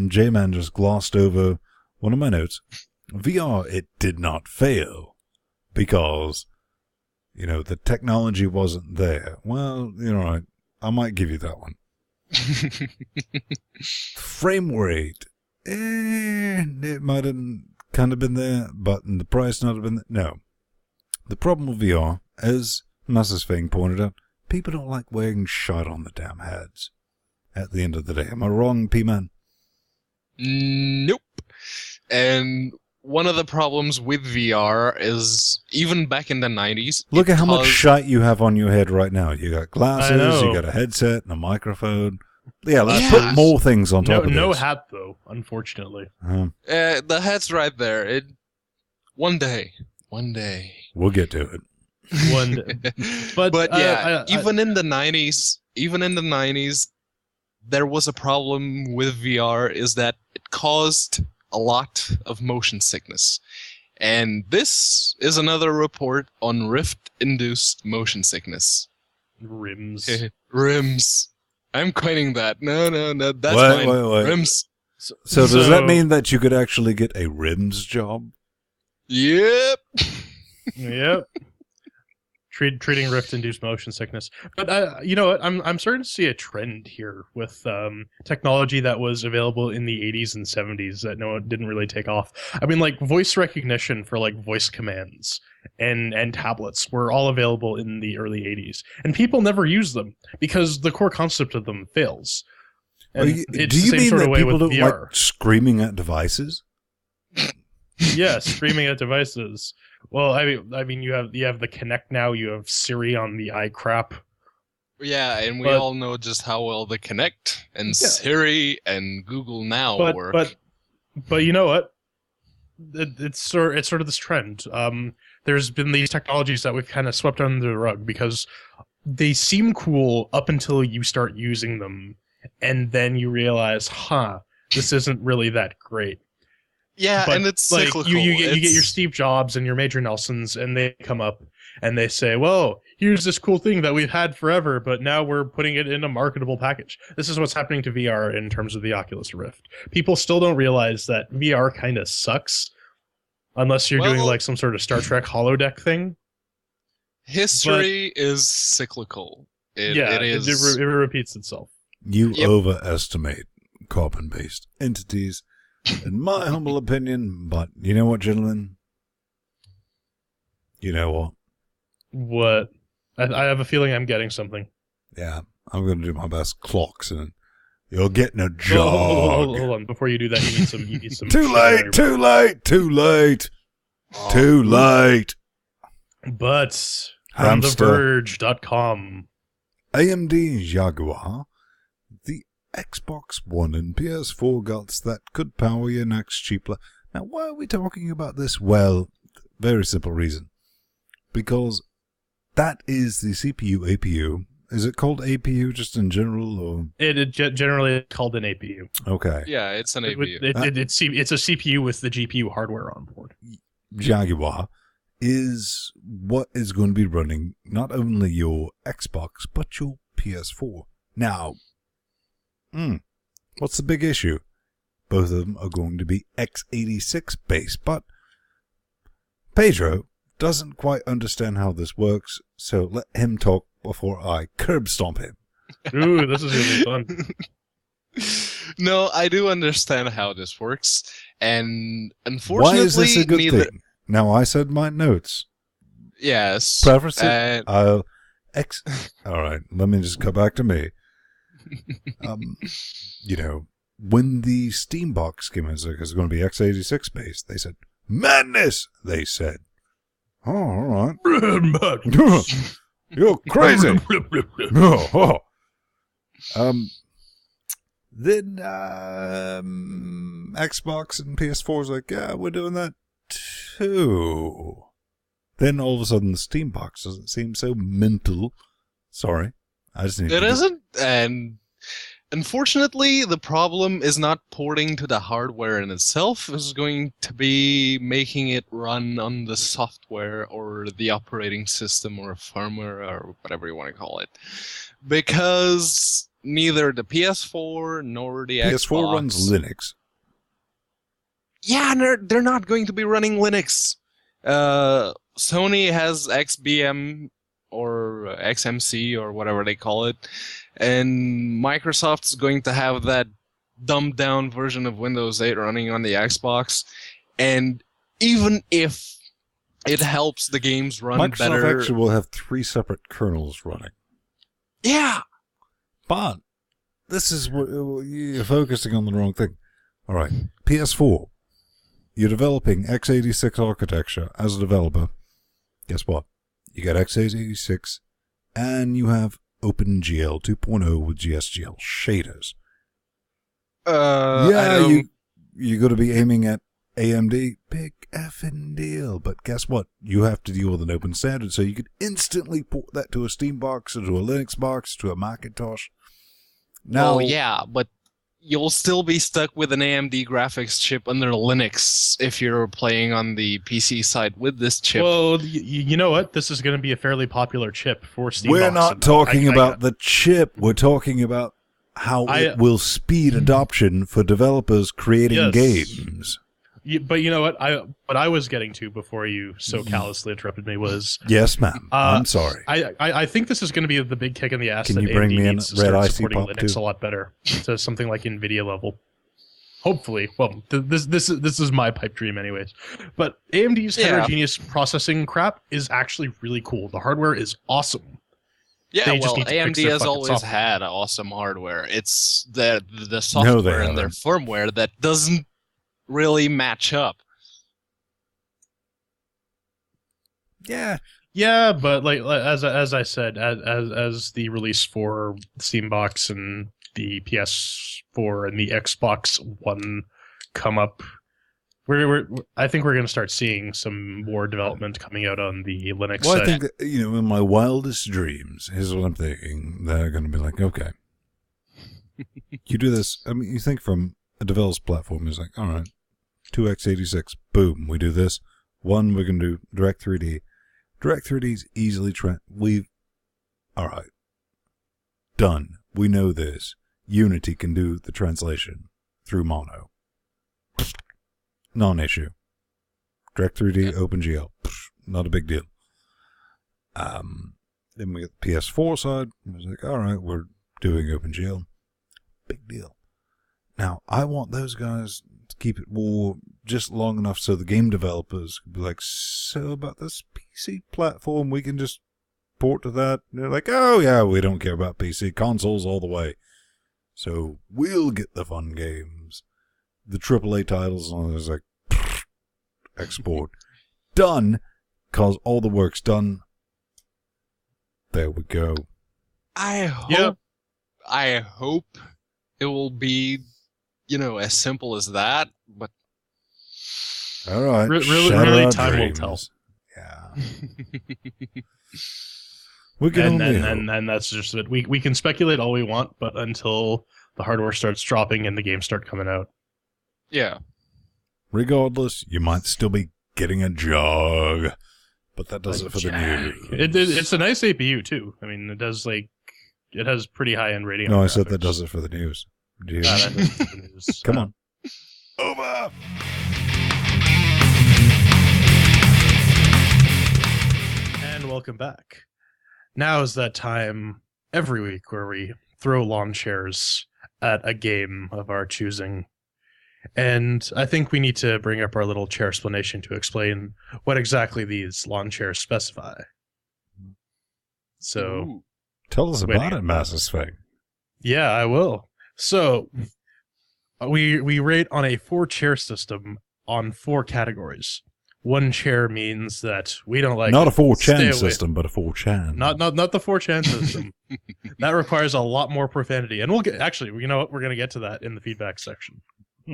J-Man just glossed over one of my notes. VR, it did not fail because, the technology wasn't there. Well, I might give you that one. Frame rate, it might have kind of been there, but the price not have been there. No. The problem with VR, as Master's Fang pointed out, people don't like wearing shite on the damn heads at the end of the day. Am I wrong, P-Man? Nope. And one of the problems with VR is, even back in the 90s... Look at how much shite you have on your head right now. You got glasses, you got a headset, and a microphone. Yeah, let's put more things on top of this. No hat, though, unfortunately. the hat's right there. One day, One day. We'll get to it. But yeah, even in the 90s, there was a problem with VR is that it caused a lot of motion sickness. And this is another report on Rift-induced motion sickness. Rims. Rims. I'm coining that. No, that's mine. Wait. Rims. So does that mean that you could actually get a rims job? Yep. Yep. Treating Rift-induced motion sickness. But you know what? I'm starting to see a trend here with technology that was available in the 80s and 70s that didn't really take off. I mean, like voice recognition for like voice commands and tablets were all available in the early 80s, and people never used them because the core concept of them fails. And it's do you the same mean sort that of way people with don't VR. like screaming at devices? Yeah, streaming at devices. Well, I mean, you have the Kinect now. You have Siri on the iCrap. Yeah, and we all know just how well the Kinect and Siri and Google Now work. But you know what? It's sort of this trend. There's been these technologies that we've kind of swept under the rug because they seem cool up until you start using them, and then you realize, this isn't really that great. Yeah, but and it's like cyclical. You get your Steve Jobs and your Major Nelsons, and they come up and they say, "Well, here's this cool thing that we've had forever, but now we're putting it in a marketable package." This is what's happening to VR in terms of the Oculus Rift. People still don't realize that VR kind of sucks unless you're doing like some sort of Star Trek holodeck thing. History is cyclical. It is. It repeats itself. You overestimate carbon-based entities. In my humble opinion, but you know what, gentlemen? You know what? What? I have a feeling I'm getting something. Yeah, I'm going to do my best clocks, and you're getting a job. Hold on. Before you do that, you need some. Too late! But from TheVerge.com. AMD Jaguar, the Xbox One and PS4 guts that could power your next cheap. Now, why are we talking about this? Well, very simple reason. Because that is the CPU APU. Is it called APU just in general? Or? It generally called an APU. Okay. Yeah, it's an APU. It's a CPU with the GPU hardware on board. Jaguar is what is going to be running not only your Xbox, but your PS4. Now, what's the big issue? Both of them are going to be x86 based, but Pedro doesn't quite understand how this works, so let him talk before I curb stomp him. Ooh, this is going to be fun. No, I do understand how this works, and unfortunately, why is this a good thing? Now, I said my notes. Yes. Preference. All right, let me just go back to me. You know, when the Steam box came in, it's going to be x86 based. They said, madness! They said. Oh, all right. You're crazy. Then Xbox and PS4 was like, yeah, we're doing that too. Then all of a sudden the Steam box doesn't seem so mental. Sorry. I just need It isn't, and unfortunately, the problem is not porting to the hardware in itself. It's going to be making it run on the software or the operating system or firmware or whatever you want to call it. Because neither the PS4 nor the PS4 Xbox... runs Linux. Yeah, they're not going to be running Linux. Sony has XBM or XMC or whatever they call it. And Microsoft's going to have that dumbed down version of Windows 8 running on the Xbox. And even if it helps the games run Microsoft better... Microsoft actually will have 3 separate kernels running. Yeah! But this is what you're focusing on the wrong thing. All right, PS4. You're developing x86 architecture as a developer. Guess what? You got x86 and you have OpenGL 2.0 with GSGL shaders. You're you're going to be aiming at AMD. Pick effing deal. But guess what? You have to deal with an open standard, so you could instantly port that to a Steam box, or to a Linux box, to a Macintosh. Now, Well, yeah, but you'll still be stuck with an AMD graphics chip under Linux if you're playing on the PC side with this chip. Well, you know what? This is going to be a fairly popular chip for Steam. we're not talking about the chip. We're talking about how it will speed adoption for developers creating games. But you know what I was getting to before you so callously interrupted me was Yes, ma'am. I'm sorry. I think this is going to be the big kick in the ass. Can that you bring AMD me in needs to red start icy supporting pop Linux too? a lot better to something like NVIDIA level. Hopefully, well, this is my pipe dream, anyways. But AMD's heterogeneous processing crap is actually really cool. The hardware is awesome. Yeah, They just well, need to fix AMD their has fucking always software. had awesome hardware. It's the software and their haven't. firmware that doesn't really match up. Yeah, but like as I said, as the release for Steambox and the PS4 and the Xbox One come up, I think we're going to start seeing some more development coming out on the Linux Well, side. I think that, in my wildest dreams, here's what I'm thinking. They're going to be like, okay, you do this. I mean, you think from a developer's platform, it's like, all right, 2x86, boom, we do this. One, we're going to do Direct 3D. Direct 3D's easily all right, done. We know this. Unity can do the translation through mono. Non-issue. Direct 3D, OpenGL, not a big deal. Then we get the PS4 side. It was like, all right, we're doing OpenGL. Big deal. Now, I want those guys to keep it more just long enough so the game developers could be like, so about this PC platform, we can just port to that. And they're like, oh yeah, we don't care about PC. Consoles all the way. So we'll get the fun games. The AAA titles, and it's like, export. Done, because all the work's done. There we go. I hope it will be, as simple as that. But All right. Really, time will tell. Yeah. We can and that's just it. We can speculate all we want, but until the hardware starts dropping and the games start coming out. yeah, regardless, you might still be getting a jog, but that does it for the news. It's a nice APU too. I mean, it has pretty high end rating. No, I said that does it for the news. Do you? That does it for the news. Come on. Over. And welcome back. Now is that time every week where we throw lawn chairs at a game of our choosing. And I think we need to bring up our little chair explanation to explain what exactly these lawn chairs specify. So, Ooh. Tell us about it, Master Sphinx. yeah, I will. So, we rate on a 4-chair system on 4 categories. 1 chair means that we don't like Not a Stay 4chan away. system, but a 4chan. Not the 4chan system. That requires a lot more profanity. And we'll get, actually, you know what? We're going to get to that in the feedback section.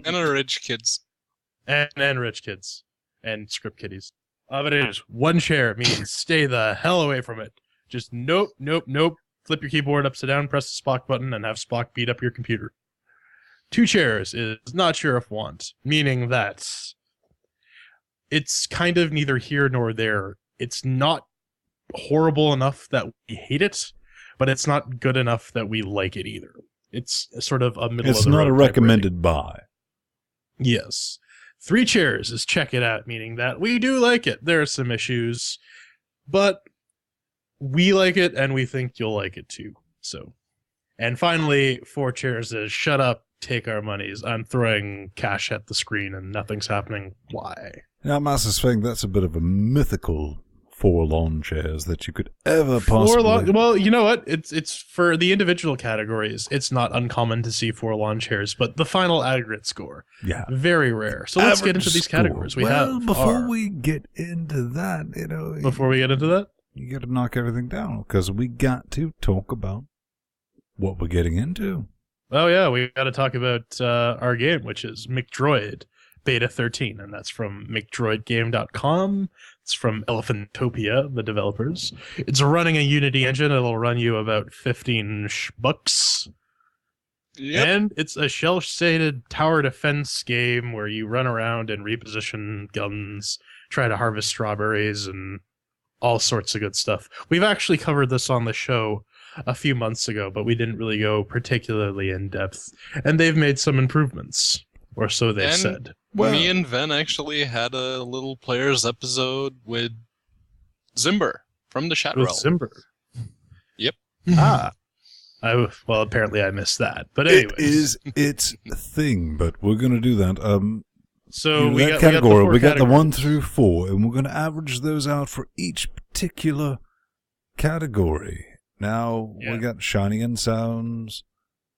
and our rich kids. And rich kids. And script kiddies. But it is 1 chair means stay the hell away from it. Just nope. Flip your keyboard upside down, press the Spock button, and have Spock beat up your computer. 2 chairs is not sure if want, meaning that it's kind of neither here nor there. It's not horrible enough that we hate it, but it's not good enough that we like it either. It's sort of a middle It's of the not road a type recommended buy. rating. Yes. 3 chairs is check it out, meaning that we do like it. There are some issues, but we like it and we think you'll like it too. So, and finally, 4 chairs is shut up, take our monies. I'm throwing cash at the screen and nothing's happening. Why? Now, Master Sphinx, that's a bit of a mythical 4 lawn chairs that you could ever possibly... Well, you know what? It's for the individual categories. It's not uncommon to see 4 lawn chairs, but the final aggregate score, very rare. So let's get into these categories. Before we get into that, Before we get into that, you got to knock everything down because we got to talk about what we're getting into. oh yeah, we got to talk about our game, which is McDROID Beta 13, and that's from McDROIDGame.com. It's from Elephantopia, the developers. It's running a Unity engine. It'll run you about 15 bucks. Yep. And it's a shell-shaded tower defense game where you run around and reposition guns, try to harvest strawberries, and all sorts of good stuff. We've actually covered this on the show a few months ago, but we didn't really go particularly in depth. And they've made some improvements, or so they've said. Well, me and Ven actually had a little players episode with Zimber from the Chat With Realm. Zimber. Yep. Well, apparently I missed that. But anyway, It is its thing, but we're going to do that. So we got the 1 through 4, and we're going to average those out for each particular category. Now we got shining and sounds.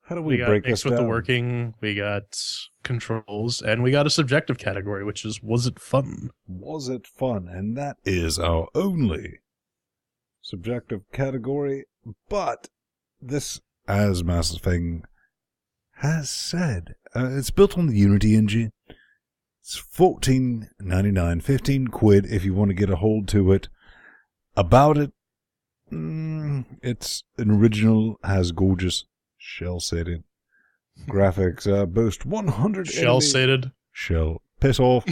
How do we break this down? With the working, we got controls, and we got a subjective category, which is was it fun? Was it fun? And that is our only subjective category. But this, as Master Thing has said, it's built on the Unity engine. It's $14.99, 15 quid if you want to get a hold to it. About it, it's an original, has gorgeous shell-shaded graphics, boast 100 Shell-shaded? Shell. Piss off.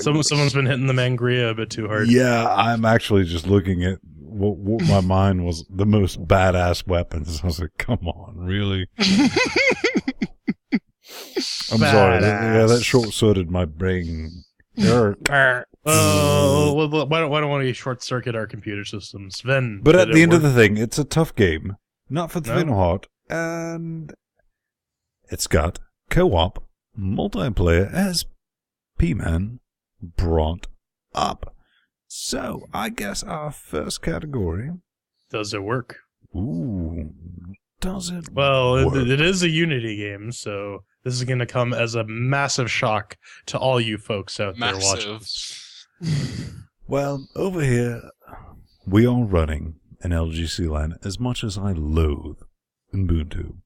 Someone's been hitting the Mangria a bit too hard. Yeah, I'm actually just looking at what my mind was the most badass weapons. I was like, come on, really? I'm sorry. Yeah, that short-circuited my brain. Oh, why don't we short-circuit our computer systems? Then, but at the end of the thing, it's a tough game. Not for the faint of heart. And it's got co-op multiplayer as P-Man brought up. So, I guess our first category... Does it work? Ooh, does it Well, work? it is a Unity game, so this is going to come as a massive shock to all you folks out there watching. Well, over here, we are running an LGC LAN as much as I loathe Ubuntu.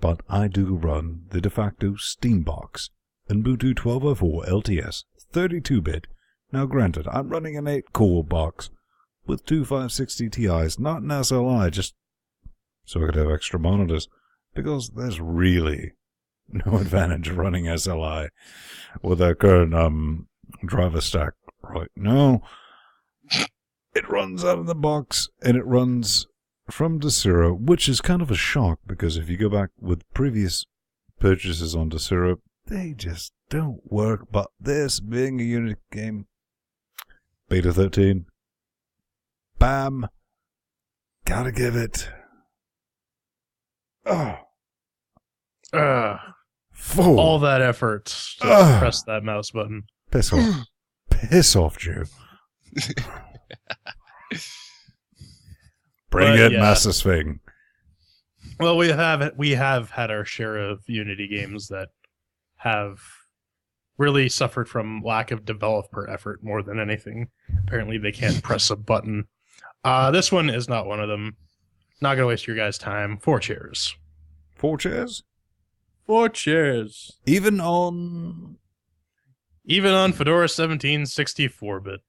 But I do run the de facto Steambox, Ubuntu 12.04 LTS, 32-bit. Now granted, I'm running an 8-core box with two 560 Ti's, not an SLI, just so I could have extra monitors, because there's really no advantage running SLI with our current driver stack right now. It runs out of the box, and it runs from Desiro, which is kind of a shock, because if you go back with previous purchases on Desiro, they just don't work. But this being a Unity game, Beta 13, bam, gotta give it. Full. All that effort to press that mouse button. Piss off. Piss off, Joe. Bring it, Master Swing. Well, we have had our share of Unity games that have really suffered from lack of developer effort more than anything. Apparently, they can't press a button. This one is not one of them. Not gonna waste your guys' time. 4 chairs. 4 chairs? 4 chairs. Even on Fedora 17 64-bit.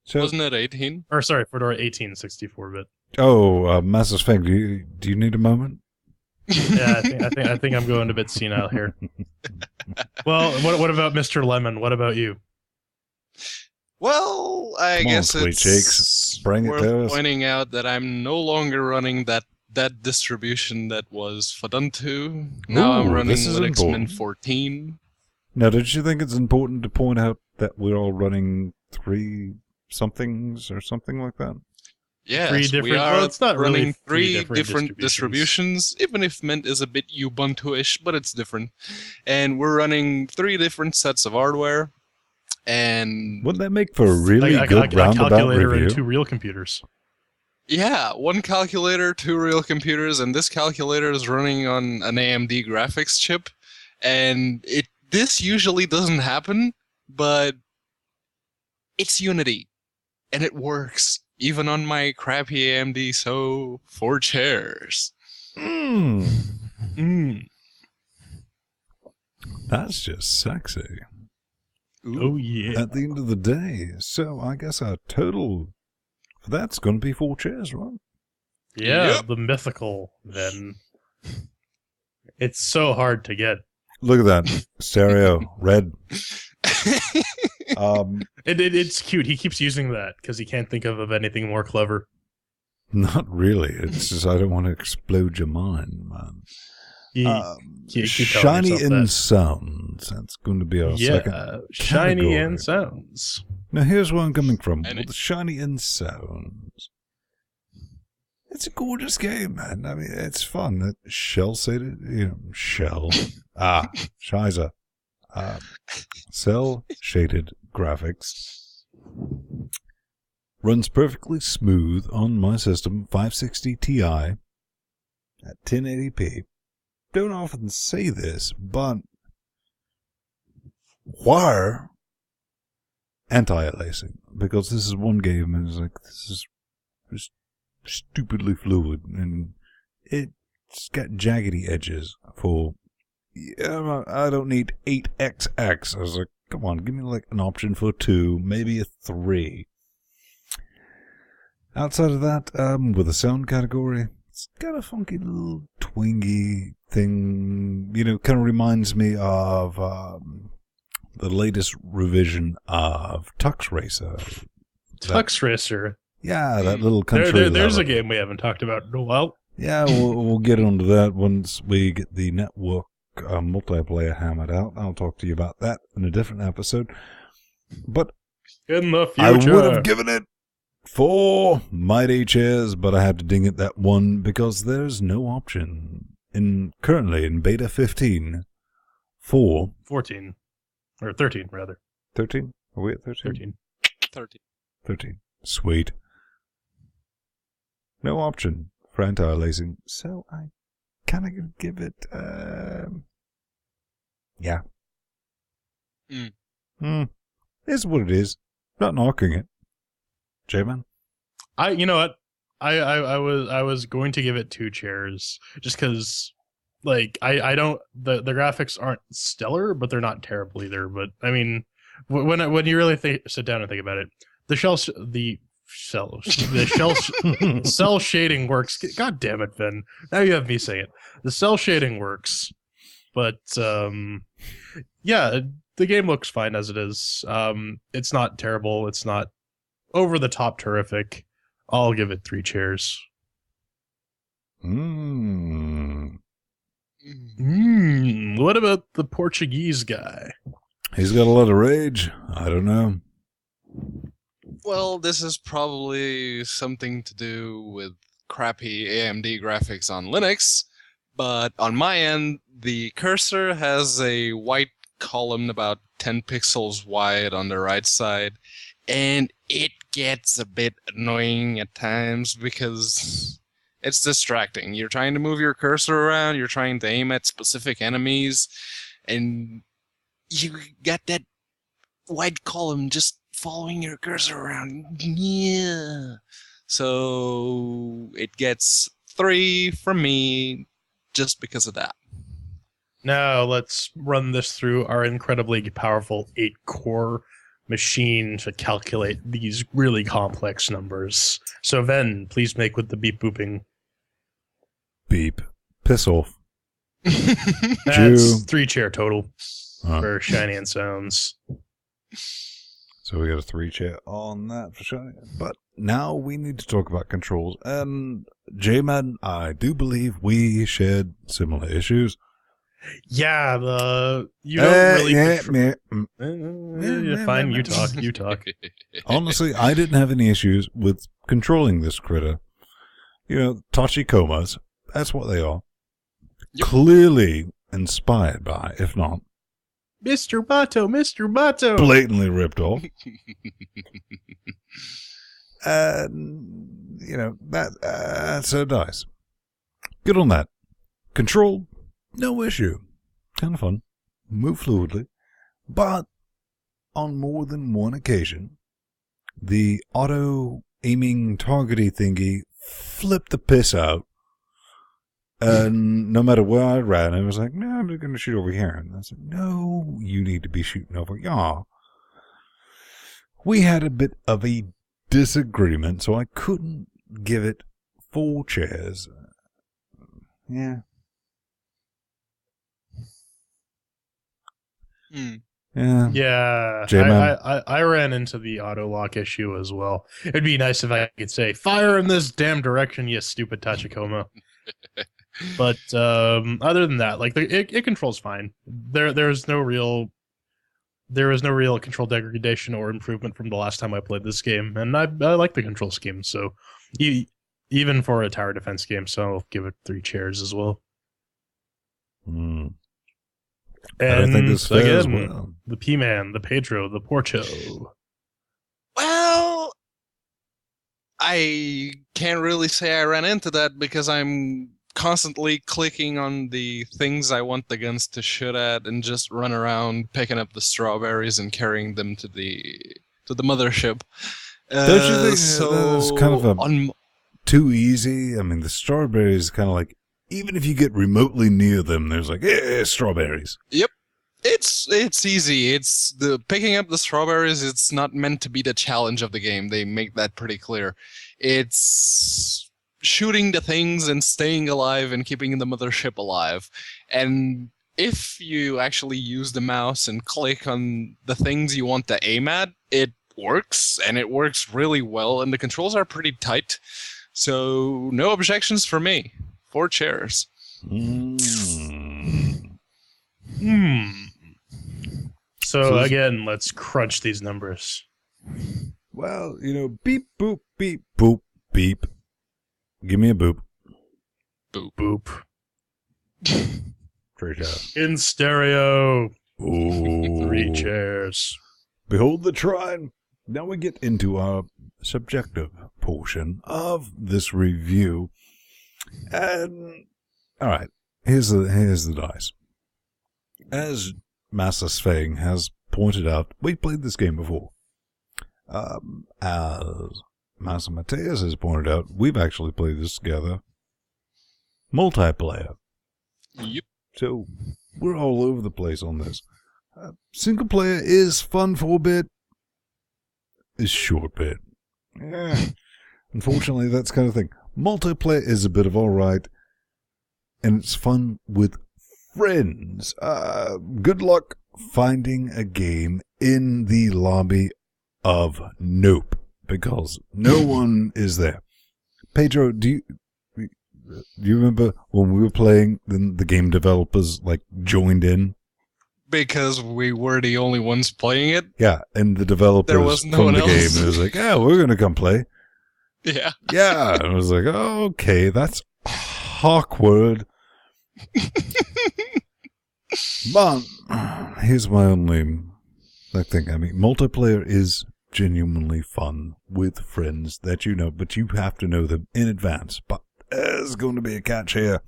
So, wasn't it 18? Or sorry, Fedora 18 64-bit. Oh, Master Swing, do you need a moment? Yeah, I think I'm going a bit senile here. Well, what about Mr. Lemon? What about you? Well, I guess it's worth pointing out that I'm no longer running that distribution that was Fuduntu. Now I'm running Linux Mint 14. Now, don't you think it's important to point out that we're all running 3 somethings or something like that? Yes, we are running 3 different distributions, even if Mint is a bit Ubuntu-ish, but it's different. And we're running 3 different sets of hardware. And wouldn't that make for a really good roundabout calculator review? And 2 real computers. Yeah, 1 calculator, 2 real computers, and this calculator is running on an AMD graphics chip. And this usually doesn't happen, but it's Unity, and it works. Even on my crappy AMD, so 4 chairs. That's just sexy. Oh, yeah. At the end of the day. So I guess our total for that's going to be 4 chairs, right? Yeah, Yep. the mythical, then. It's so hard to get. Look at that. Stereo. Red. It's cute. He keeps using that because he can't think of anything more clever. Not really. It's just I don't want to explode your mind, man. Keep Shiny telling yourself in that. sounds. That's going to be our second shiny category. in sounds. Now here's where I'm coming from. And With the shiny in sounds. It's a gorgeous game, man. I mean, it's fun. Shell shaded, shell. Shiza. Cell shaded graphics. Runs perfectly smooth on my system, 560 Ti at 1080p. Don't often say this, but wire anti-aliasing, because this is one game and it's like, this is just stupidly fluid and it's got jaggedy edges for, I don't need 8xx. I was like, come on, give me like an option for 2, maybe a 3. Outside of that, with the sound category, it's got a funky little twingy thing, kind of reminds me of the latest revision of Tux Racer. Tux Racer. Yeah, that little country. There's a level. game we haven't talked about in a while. Yeah, we'll get onto that once we get the network multiplayer hammered out. I'll talk to you about that in a different episode. But In the future. I would have given it 4 mighty chairs, but I had to ding it that 1 because there's no option currently in beta 15 for 14. Or 13, rather. 13. Are we at 13? 13. 13. Sweet. No option for anti-aliasing, so I kind of give it, yeah. It's what it is. Not knocking it. J-Man? You know what? I was going to give it 2 chairs just because, like, I don't the graphics aren't stellar, but they're not terrible either. But I mean, when you really sit down and think about it, cell shading works. God damn it, Vin! Now you have me say it. The cell shading works, but yeah, the game looks fine as it is. It's not terrible. It's not over the top terrific. I'll give it 3 chairs. What about the Portuguese guy? He's got a lot of rage. I don't know. Well, this is probably something to do with crappy AMD graphics on Linux, but on my end, the cursor has a white column about 10 pixels wide on the right side, and it gets a bit annoying at times because it's distracting. You're trying to move your cursor around, you're trying to aim at specific enemies, and you got that white column just following your cursor around. Yeah. So it gets 3 from me just because of that. Now let's run this through our incredibly powerful 8-core machine to calculate these really complex numbers. So Ven, please make with the beep booping. Beep. Piss off. That's 3 chair total for Shiny and Sounds. So we got a 3 chair on that for sure. But now we need to talk about controls. And J-Man, I do believe we shared similar issues. Yeah, you don't really. Yeah, fine, you talk. You talk. Honestly, I didn't have any issues with controlling this critter. Tachikomas, that's what they are. Yep. Clearly inspired by, if not Mr. Bato. blatantly ripped off. That's so nice. Good on that. Control, no issue. Kind of fun. Move fluidly. But on more than one occasion, the auto aiming targety thingy flipped the piss out And no matter where I ran, it was like, no, I'm just going to shoot over here. And I said, no, you need to be shooting over here. We had a bit of a disagreement, so I couldn't give it 4 chairs. Yeah. Yeah, I ran into the auto lock issue as well. It'd be nice if I could say, fire in this damn direction, you stupid Tachikoma. But other than that, like it controls fine. There is no real control degradation or improvement from the last time I played this game, and I like the control scheme. So even for a tower defense game, so I'll give it 3 chairs as well. And I think this again, well. the P-Man, the Pedro, the Porcho. Well, I can't really say I ran into that because I'm constantly clicking on the things I want the guns to shoot at and just run around picking up the strawberries and carrying them to the mothership. Don't you think that was kind of too easy? I mean, the strawberries kind of like, even if you get remotely near them, there's like, strawberries. Yep. It's easy. It's the picking up the strawberries. It's not meant to be the challenge of the game. They make that pretty clear. It's shooting the things and staying alive and keeping the mothership alive. And if you actually use the mouse and click on the things you want to aim at, it works, and it works really well, and the controls are pretty tight. So no objections for me. 4 chairs. So again, let's crunch these numbers. Well, beep, boop, beep, boop, beep. Give me a boop. Boop. Boop. Straight out. In stereo. Ooh. 3 chairs. Behold the trine. Now we get into our subjective portion of this review. And all right, here's the dice. As Master Svang has pointed out, we played this game before. As Master Mateus has pointed out, we've actually played this together. Multiplayer. Yep. So we're all over the place on this. Single player is fun for a bit. Is short bit. Yeah. Unfortunately, that's the kind of thing. Multiplayer is a bit of alright, and it's fun with friends. Good luck finding a game in the lobby of Nope, because no one is there. Pedro, do you remember when we were playing, then the game developers joined in? Because we were the only ones playing it? Yeah, and the developers from the else. game, it was like, yeah, we're going to come play. Yeah. Yeah, and I was like, oh, okay, that's awkward. But here's my only thing. I mean, multiplayer is genuinely fun with friends that you know, but you have to know them in advance. But there's going to be a catch here.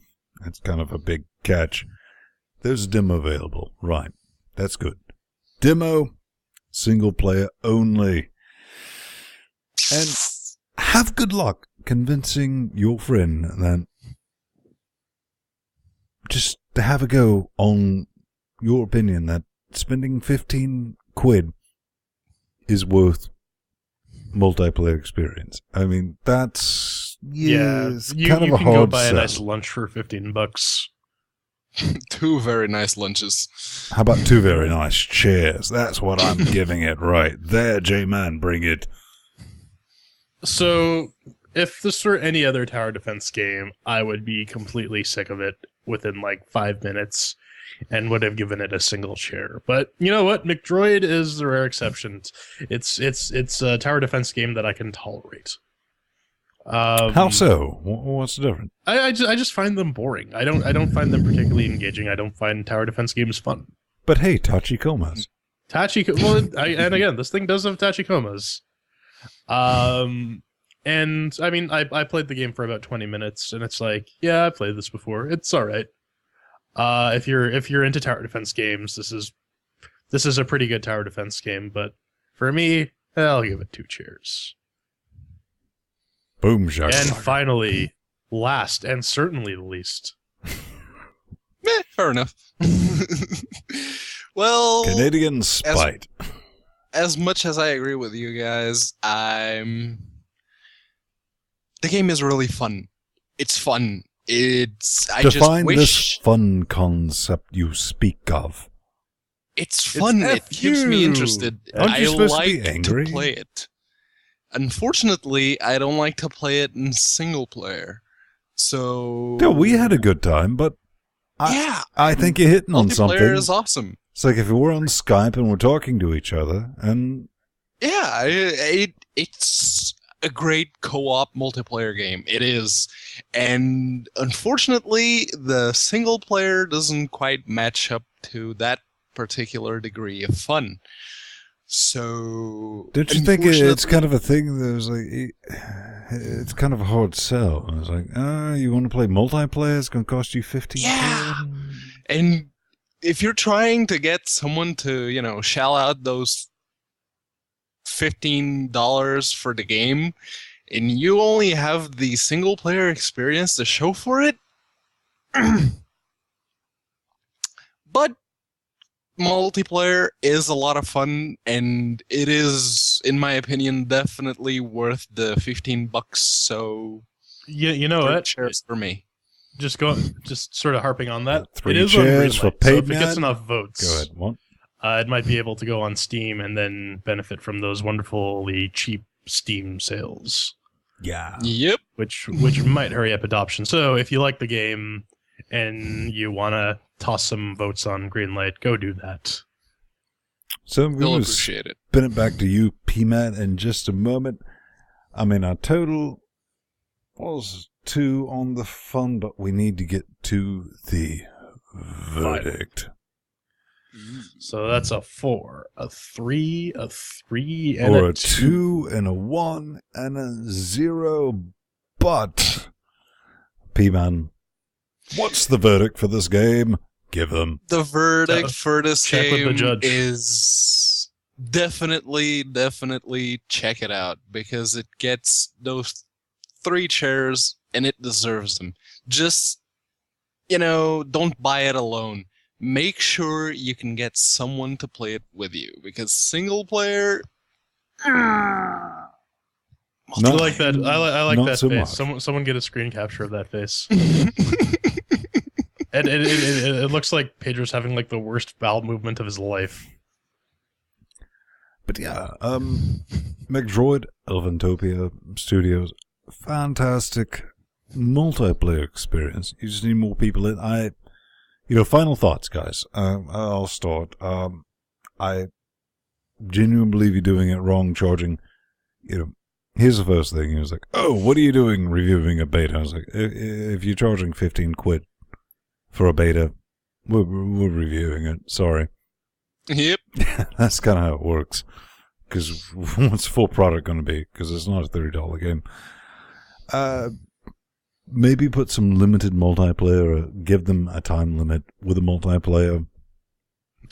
It's kind of a big catch. There's a demo available. Right. That's good. Demo, single player only. And have good luck convincing your friend that just to have a go on your opinion that spending 15 quid is worth multiplayer experience. I mean, that's it's kind of a hard You can go buy sell. a nice lunch for $15. 2 very nice lunches. How about 2 very nice chairs? That's what I'm giving it right there, J-Man. Bring it. So, if this were any other tower defense game, I would be completely sick of it within 5 minutes and would have given it a single chair. But you know what? McDROID is the rare exception. It's a tower defense game that I can tolerate. How so? What's the difference? I just find them boring. I don't find them particularly engaging. I don't find tower defense games fun. But hey, Tachikomas. And again, this thing does have Tachikomas. And I mean, I played the game for about 20 minutes, and it's like, yeah, I played this before. It's all right. If you're into tower defense games, this is a pretty good tower defense game. But for me, I'll give it 2 chairs. Boom, Jacques. And finally, last and certainly the least, Fair enough. Well, Canadian spite. As much as I agree with you guys, the game is really fun. It's fun. I just Define wish this fun concept you speak of. it's fun. It keeps me interested. Aren't you I supposed to like be angry? to play it. Unfortunately, I don't like to play it in single player. So Yeah, we had a good time, but I think you're hitting on something. multiplayer is awesome. It's like if we're on Skype and we're talking to each other, and Yeah, it's a great co-op multiplayer game. It is. And unfortunately, the single player doesn't quite match up to that particular degree of fun. So... don't you think it's kind of a thing that was like, it's kind of a hard sell? And it's like, you want to play multiplayer? It's going to cost you $15. Yeah. And if you're trying to get someone to, shell out those $15 for the game, and you only have the single player experience to show for it, but multiplayer is a lot of fun, and it is, in my opinion, definitely worth the $15. So, You know what? Shares for me. Just sort of harping on that. Three it is on shares Greenlight, for so paid if it gets man. enough votes, Go ahead. What? It might be able to go on Steam and then benefit from those wonderfully cheap Steam sales, Yeah. Yep. which might hurry up adoption. So if you like the game and you want to toss some votes on Greenlight, go do that. So I'm They'll going to appreciate it. spin it back to you, P-Man, in just a moment. I mean, our total was 2 on the fun, but we need to get to the verdict. So that's a 4, a 3, a 3, and Or a a 2. 2 and a 1 and a 0. But, P-Man, what's the verdict for this game? Give them. The verdict for this check with the game judge. is definitely check it out, because it gets those 3 chairs and it deserves them. Just, don't buy it alone. Make sure you can get someone to play it with you, because single player... I Not- like that. I like not that so face. much. Someone get a screen capture of that face. And it looks like Pedro's having like the worst bowel movement of his life. But yeah, McDROID Elventopia Studios, fantastic multiplayer experience. You just need more people in. Final thoughts, guys. I'll start. I genuinely believe you're doing it wrong, charging. Here's the first thing. He was like, "Oh, what are you doing reviewing a beta?" I was like, "If you're charging £15 for a beta, we're reviewing it. Sorry." Yep. That's kind of how it works. Because what's the full product going to be? Because it's not a $30 game. Maybe put some limited multiplayer, or give them a time limit with a multiplayer.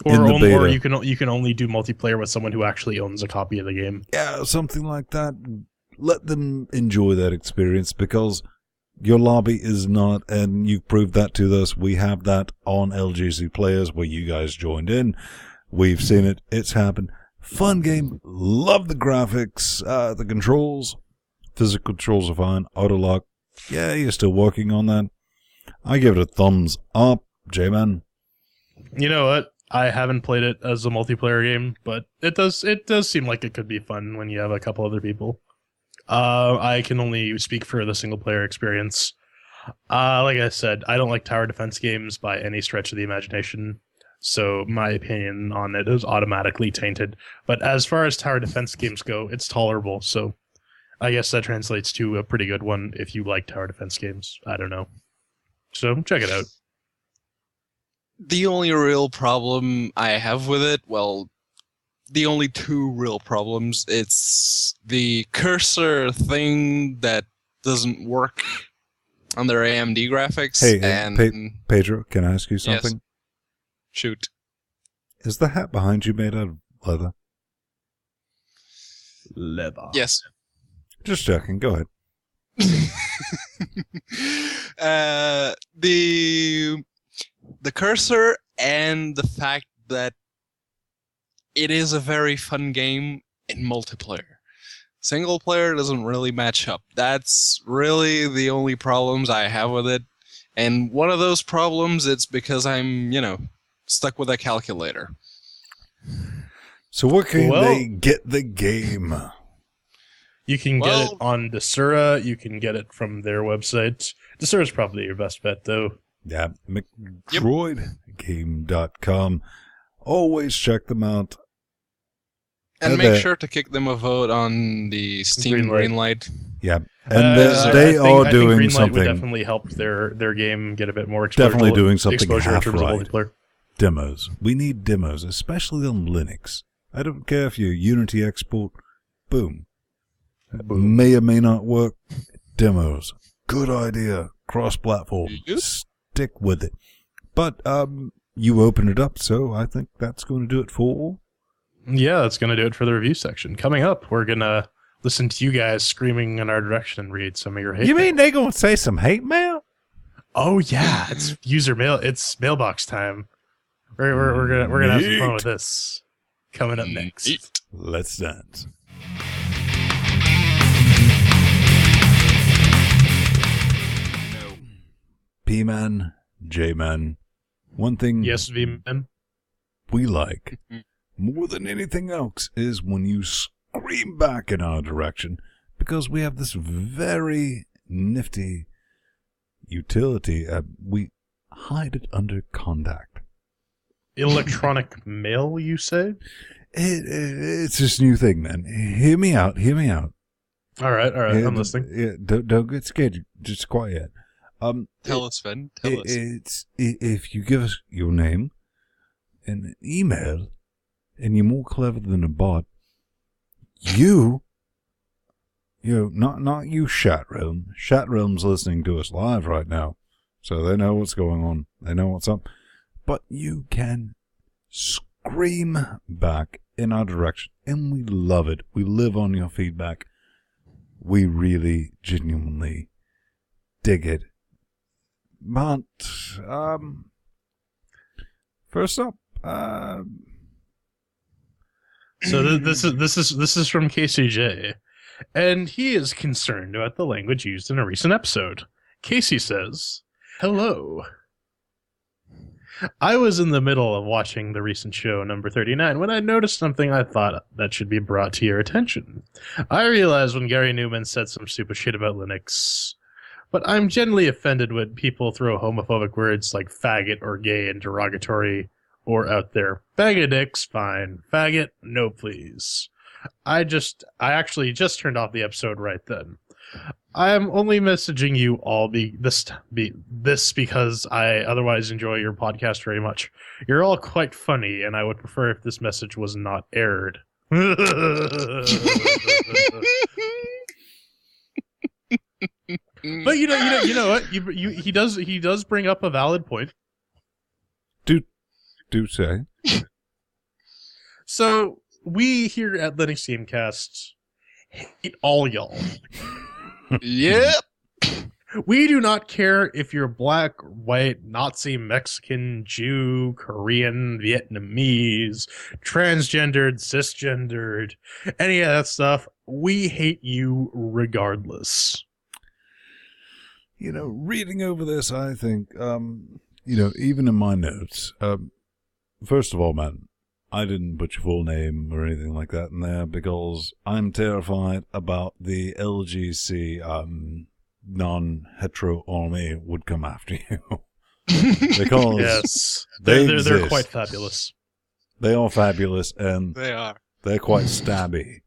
Or you can only do multiplayer with someone who actually owns a copy of the game. Yeah, something like that. Let them enjoy that experience, because your lobby is not, and you've proved that to us. We have that on LGC Players where you guys joined in. We've seen it. It's happened. Fun game. Love the graphics. The controls. Physical controls are fine. Auto lock. Yeah, you're still working on that. I give it a thumbs up, J-Man. You know what? I haven't played it as a multiplayer game, but it does seem like it could be fun when you have a couple other people. I can only speak for the single player experience. Like I said, I don't like tower defense games by any stretch of the imagination, so my opinion on it is automatically tainted. But as far as tower defense games go, it's tolerable, so I guess that translates to a pretty good one if you like tower defense games. I don't know. So check it out. The only real problem I have with it, well, the only 2 real problems, it's the cursor thing that doesn't work on their AMD graphics. Hey, and Pedro, can I ask you Yes. something? Shoot. Is the hat behind you made out of leather? Leather. Yes. Just checking. Go ahead. the cursor and the fact that it is a very fun game in multiplayer. Single player doesn't really match up. That's really the only problems I have with it. And one of those problems, it's because I'm, stuck with a calculator. So where can they get the game? You can get it on Desura. You can get it from their website. Desura's probably your best bet, though. Yeah, McDROIDGame.com. Always check them out. And make sure to kick them a vote on the Steam Greenlight. Yeah, and they are doing Greenlight something. Would definitely help their game get a bit more exposure. Definitely doing something exposure half in terms right. of multiplayer. Demos. We need demos, especially on Linux. I don't care if you're Unity export. Boom. May or may not work. Demos. Good idea. Cross-platform. Stick with it. But you opened it up, so I think that's going to do it for. Yeah, that's going to do it for the review section. Coming up, we're going to listen to you guys screaming in our direction and read some of your hate mail. mail. Mean they going to say some hate mail? Oh, yeah. It's user mail. It's mailbox time. We're gonna have some fun with this. Coming up next. Let's dance. P-Man, J-Man, one thing yes, V-Man. we like more than anything else is when you scream back in our direction, because we have this very nifty utility. We hide it under contact. Electronic mail, you say? It's this new thing, man. Hear me out. All right, I'm listening. Yeah, don't get scared. Just quiet. Tell us, Sven. Tell us. It's if you give us your name and an email, and you're more clever than a bot, not you, Chatroom. Chatroom's listening to us live right now, so they know what's going on. They know what's up. But you can scream back in our direction, and we love it. We live on your feedback. We really, genuinely dig it. But first up, so this is from KCJ, and he is concerned about the language used in a recent episode. Casey says, "Hello. I was in the middle of watching the recent show, number 39, when I noticed something I thought that should be brought to your attention. I realized when Gary Newman said some stupid shit about Linux, but I'm generally offended when people throw homophobic words like faggot or gay and derogatory or out there. Bag of dicks, fine. Faggot, no please. I actually just turned off the episode right then. I am only messaging you all this because I otherwise enjoy your podcast very much. You're all quite funny, and I would prefer if this message was not aired." But you know what? He does bring up a valid point. Do say. So we here at LinuxGamecast hate all y'all. Yep. We do not care if you're black, white, Nazi, Mexican, Jew, Korean, Vietnamese, transgendered, cisgendered, any of that stuff. We hate you regardless. Reading over this, I think, even in my notes, first of all, man, I didn't put your full name or anything like that in there because I'm terrified about the LGC non-hetero army would come after you. Because yes, they're quite fabulous. They are fabulous, and they're quite stabby.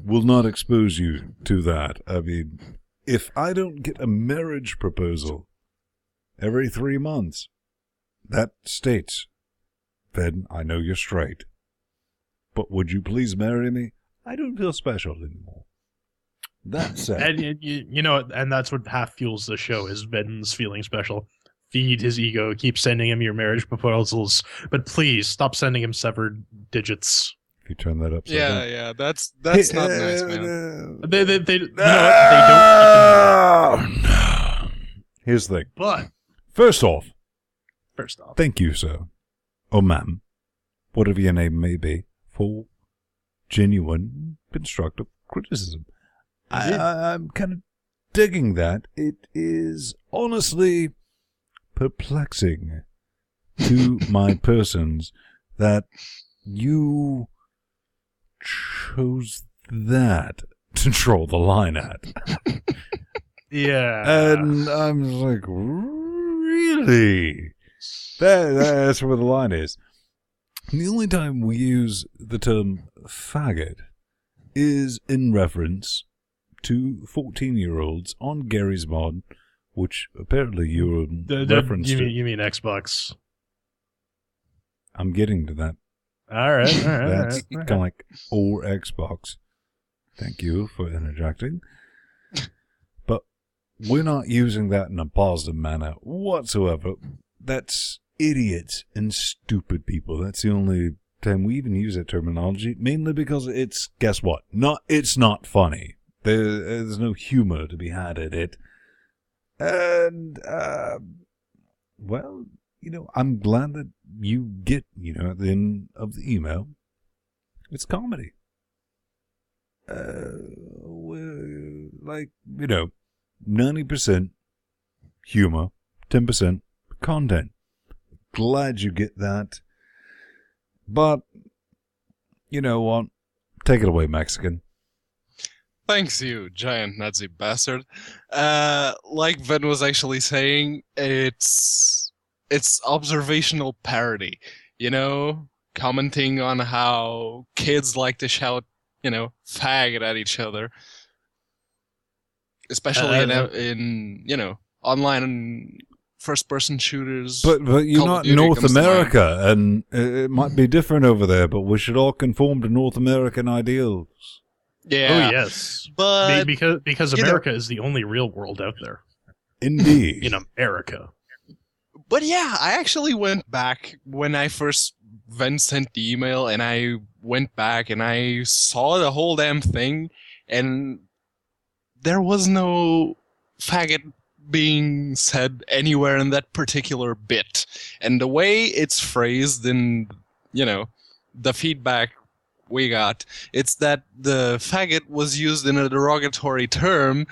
Will not expose you to that. I mean, if I don't get a marriage proposal every 3 months, that states, "Then I know you're straight. But would you please marry me? I don't feel special anymore." That said, and that's what half fuels the show is Ben's feeling special. Feed his ego. Keep sending him your marriage proposals, but please stop sending him severed digits. If you turn that up, that's not nice, man. They don't. Even... Here's the thing. But first off, First off. Thank you, sir. Or ma'am. Whatever your name may be. For genuine constructive criticism. I'm kind of digging that. It is honestly perplexing to my persons that you chose that to draw the line at. Yeah. And I'm like, really? That's where the line is. The only time we use the term faggot is in reference to 14-year-olds on Gary's mod, which apparently you're reference to. You mean Xbox? I'm getting to that. All right. That's kind of like or Xbox. Thank you for interjecting. But we're not using that in a positive manner whatsoever. That's idiots and stupid people. That's the only time we even use that terminology, mainly because it's, guess what? It's not funny. There's no humor to be had in it. And, well, I'm glad that you get, at the end of the email, it's comedy. 90% humor, 10% content. Glad you get that. But, you know what? Take it away, Mexican. Thanks, you giant Nazi bastard. Like Ven was actually saying, it's observational parody. Commenting on how kids like to shout, faggot at each other, especially in online first-person shooters. But you're not North America, and it might be different over there. But we should all conform to North American ideals. Yeah. Oh yes, but because America is the only real world out there. Indeed. In America. But yeah, I actually went back when I first sent the email, and I went back and I saw the whole damn thing, and there was no faggot being said anywhere in that particular bit. And the way it's phrased in, the feedback we got, it's that the faggot was used in a derogatory term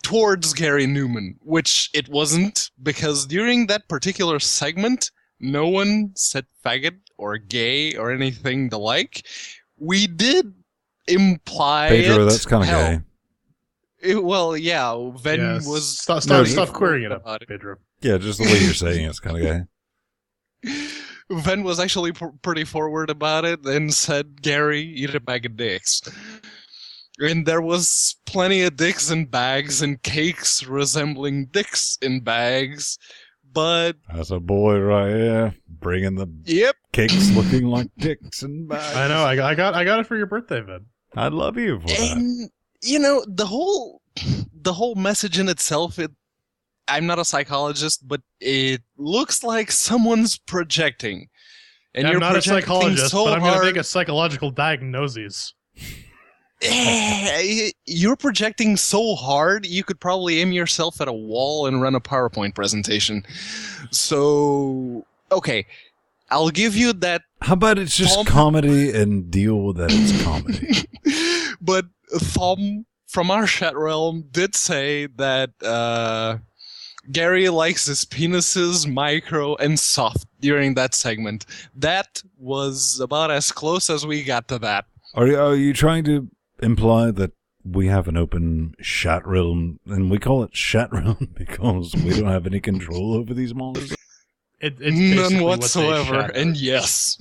towards Gary Newman, which it wasn't, because during that particular segment, no one said faggot or gay or anything the like. We did imply Pedro, that's kind of gay. Well, yeah, Ven was... Stop querying it up, Pedro. Yeah, just the way you're saying it's kind of gay. Ven was actually pretty forward about it and said, Gary, eat a bag of dicks. And there was plenty of dicks in bags and cakes resembling dicks in bags, but... That's a boy right here, bringing the cakes looking like dicks in bags. I know, I got it for your birthday, Ven. I love you for that. The whole message in itself, I'm not a psychologist, but it looks like someone's projecting. And I'm not a psychologist, so but I'm going to make hard. a psychological diagnosis. You're projecting so hard, you could probably aim yourself at a wall and run a PowerPoint presentation. So, okay, I'll give you that. How about it's just comedy and deal with that it's comedy? But Thom from our chat realm did say that Gary likes his penises micro and soft during that segment. That was about as close as we got to that. Are you trying to imply that we have an open chat realm, and we call it chat realm because we don't have any control over these monsters? It's none whatsoever, and yes.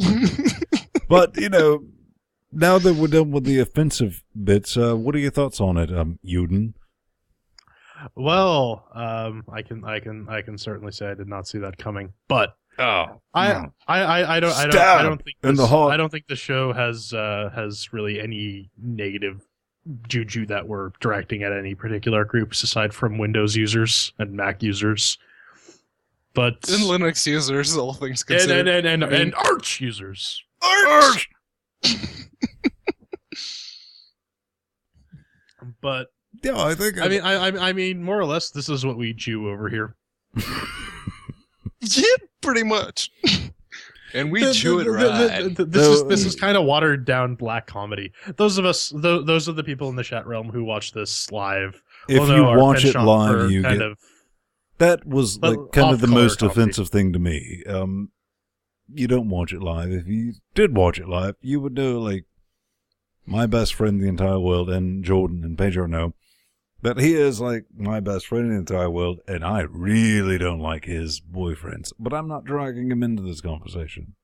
But, now that we're done with the offensive bits, what are your thoughts on it, Uden? Well, I can certainly say I did not see that coming, but I don't think the show has really any negative juju that we're directing at any particular groups aside from Windows users and Mac users. But and Linux users, all things considered, and Arch users. Arch. But yeah, I think. I mean, more or less, this is what we Jew over here. Yeah, pretty much. And we chew it right. This is kind of watered down black comedy. Those of us, those are the people in the chat realm who watch this live. If will know you our watch it penchant live, for you kind get. of That was like kind of the off-color most comedy. offensive thing to me. You don't watch it live. If you did watch it live, you would know, like, my best friend in the entire world, and Jordan and Pedro know that he is, like, my best friend in the entire world, and I really don't like his boyfriends. But I'm not dragging him into this conversation.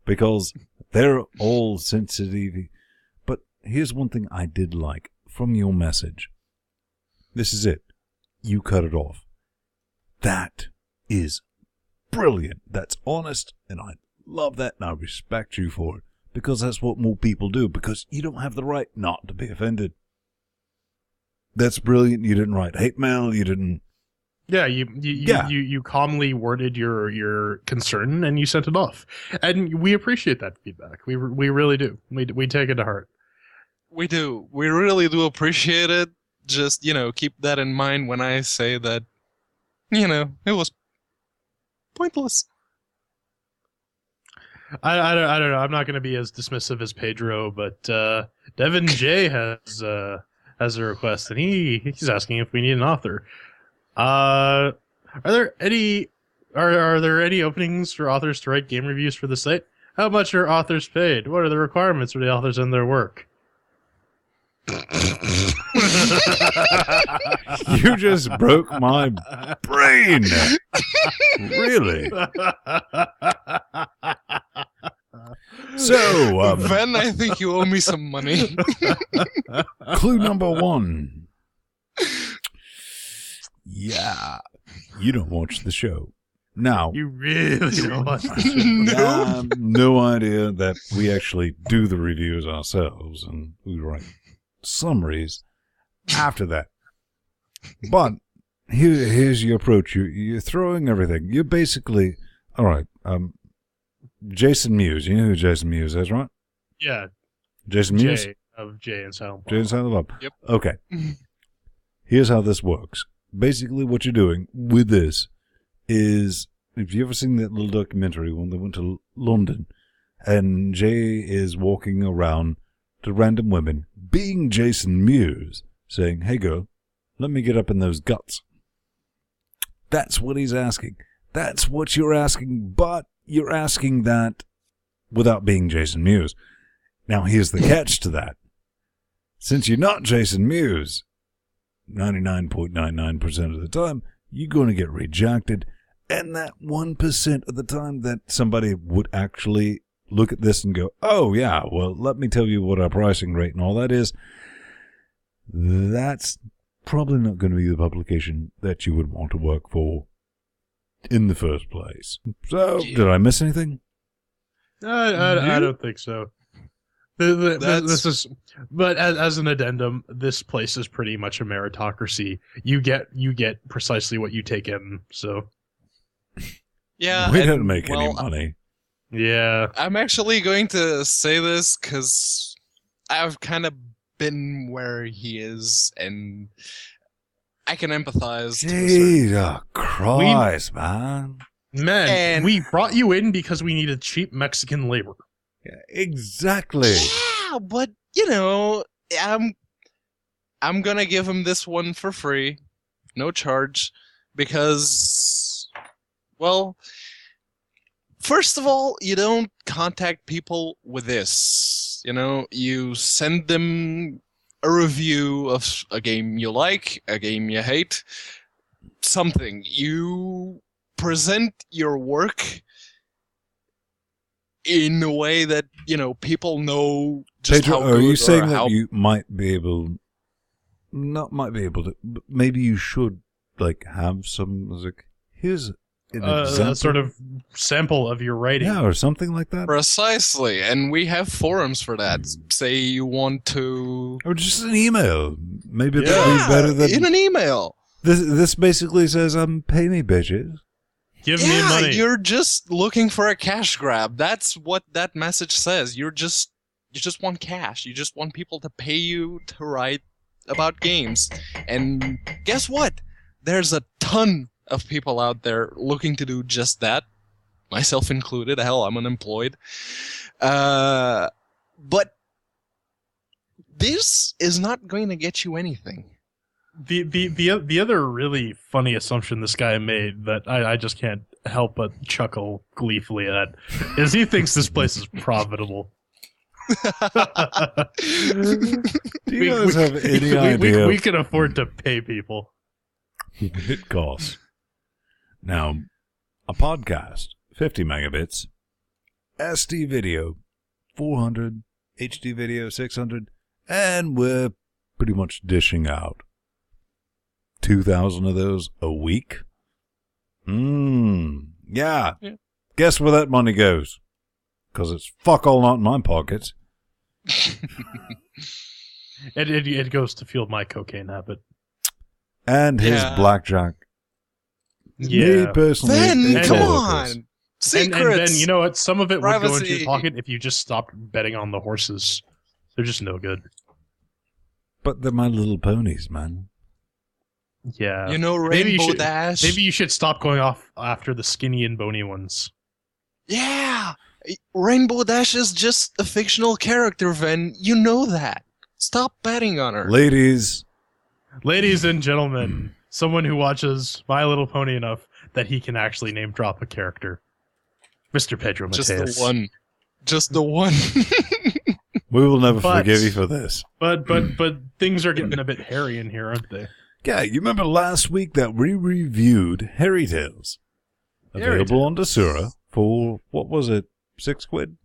Because they're all sensitive. But here's one thing I did like from your message. This is it. You cut it off. That is brilliant. That's honest, and I love that, and I respect you for it, because that's what more people do, because you don't have the right not to be offended. That's brilliant. You didn't write hate mail. You didn't. Yeah, you calmly worded your concern and you sent it off, and we appreciate that feedback. We really do. We take it to heart. We do. We really do appreciate it. Just, keep that in mind when I say that, it was pointless. I don't know. I'm not going to be as dismissive as Pedro, but Devin J has a request, and he's asking if we need an author. Are there any openings for authors to write game reviews for the site? How much are authors paid? What are the requirements for the authors and their work? You just broke my brain. Really? So, Ben, I think you owe me some money. Clue number 1. Yeah, you don't watch the show. Now, You really don't watch the show. No. I have no idea that we actually do the reviews ourselves, and we write summaries after that. But here's your approach. You're throwing everything. You're basically, all right, Jason Mewes. You know who Jason Mewes is, right? Yeah, Jason Mewes? Jay of Jay and Silent Bob. Jay and Silent Bob. Yep. Okay. Here's how this works. Basically, what you're doing with this is, if you ever seen that little documentary when they went to London, and Jay is walking around to random women, being Jason Mewes, saying, "Hey girl, let me get up in those guts." That's what he's asking. That's what you're asking, but you're asking that without being Jason Mewes. Now, here's the catch to that. Since you're not Jason Mewes, 99.99% of the time, you're going to get rejected. And that 1% of the time that somebody would actually look at this and go, "Oh, yeah, well, let me tell you what our pricing rate and all that is," that's probably not going to be the publication that you would want to work for in the first place. So, did I miss anything? I don't think so. This is, but as an addendum, this place is pretty much a meritocracy. You get precisely what you take in. So Yeah, We don't make any money. yeah, I'm actually going to say this because I've kind of been where he is, and I can empathize. to a certain- Jesus Christ, man. man, And- we brought you in because we needed cheap Mexican labor. Yeah, exactly. Yeah, but I'm gonna give him this one for free, no charge, because, well, first of all, you don't contact people with this. You send them a review of a game you like, a game you hate, something. You present your work in a way that, people know just Pedro, how are good you or saying how that you might be able, not might be able to, but maybe you should, like, have some, like, here's an example. A sort of sample of your writing. Yeah, or something like that. Precisely, and we have forums for that. Say you want to... Or just an email. Maybe Yeah, that'd be better than... in an email. This basically says, pay me, bitches. Give me money. You're just looking for a cash grab. That's what that message says. You just want cash. You just want people to pay you to write about games. And guess what? There's a ton of people out there looking to do just that, myself included. Hell, I'm unemployed. But this is not going to get you anything. The other really funny assumption this guy made that I just can't help but chuckle gleefully at is he thinks this place is profitable. Do you guys have any idea? We can afford to pay people. It costs. Now, a podcast, 50 megabits, SD video, 400, HD video, 600, and we're pretty much dishing out 2,000 of those a week. Yeah. Guess where that money goes? Because it's fuck all not in my pockets. It goes to fuel my cocaine habit. And his blackjack. Yeah. Me personally, Ben, come all on! of this. Secrets! And then, you know what? Some of it would go into Privacy. your pocket if you just stopped betting on the horses. They're just no good. But they're my little ponies, man. Yeah. You know Maybe you Rainbow should- Dash? Maybe you should stop going off after the skinny and bony ones. Yeah! Rainbow Dash is just a fictional character, Ven. You know that. Stop betting on her. Ladies, Ladies and gentlemen, someone who watches My Little Pony enough that he can actually name drop a character. Mr. Pedro Mateus. Just the one. Just the one. we will never But- forgive you for this. But things are getting a bit hairy in here, aren't they? Yeah, you remember last week that we reviewed Harry Tales? Harry Available on Desura for, what was it, £6?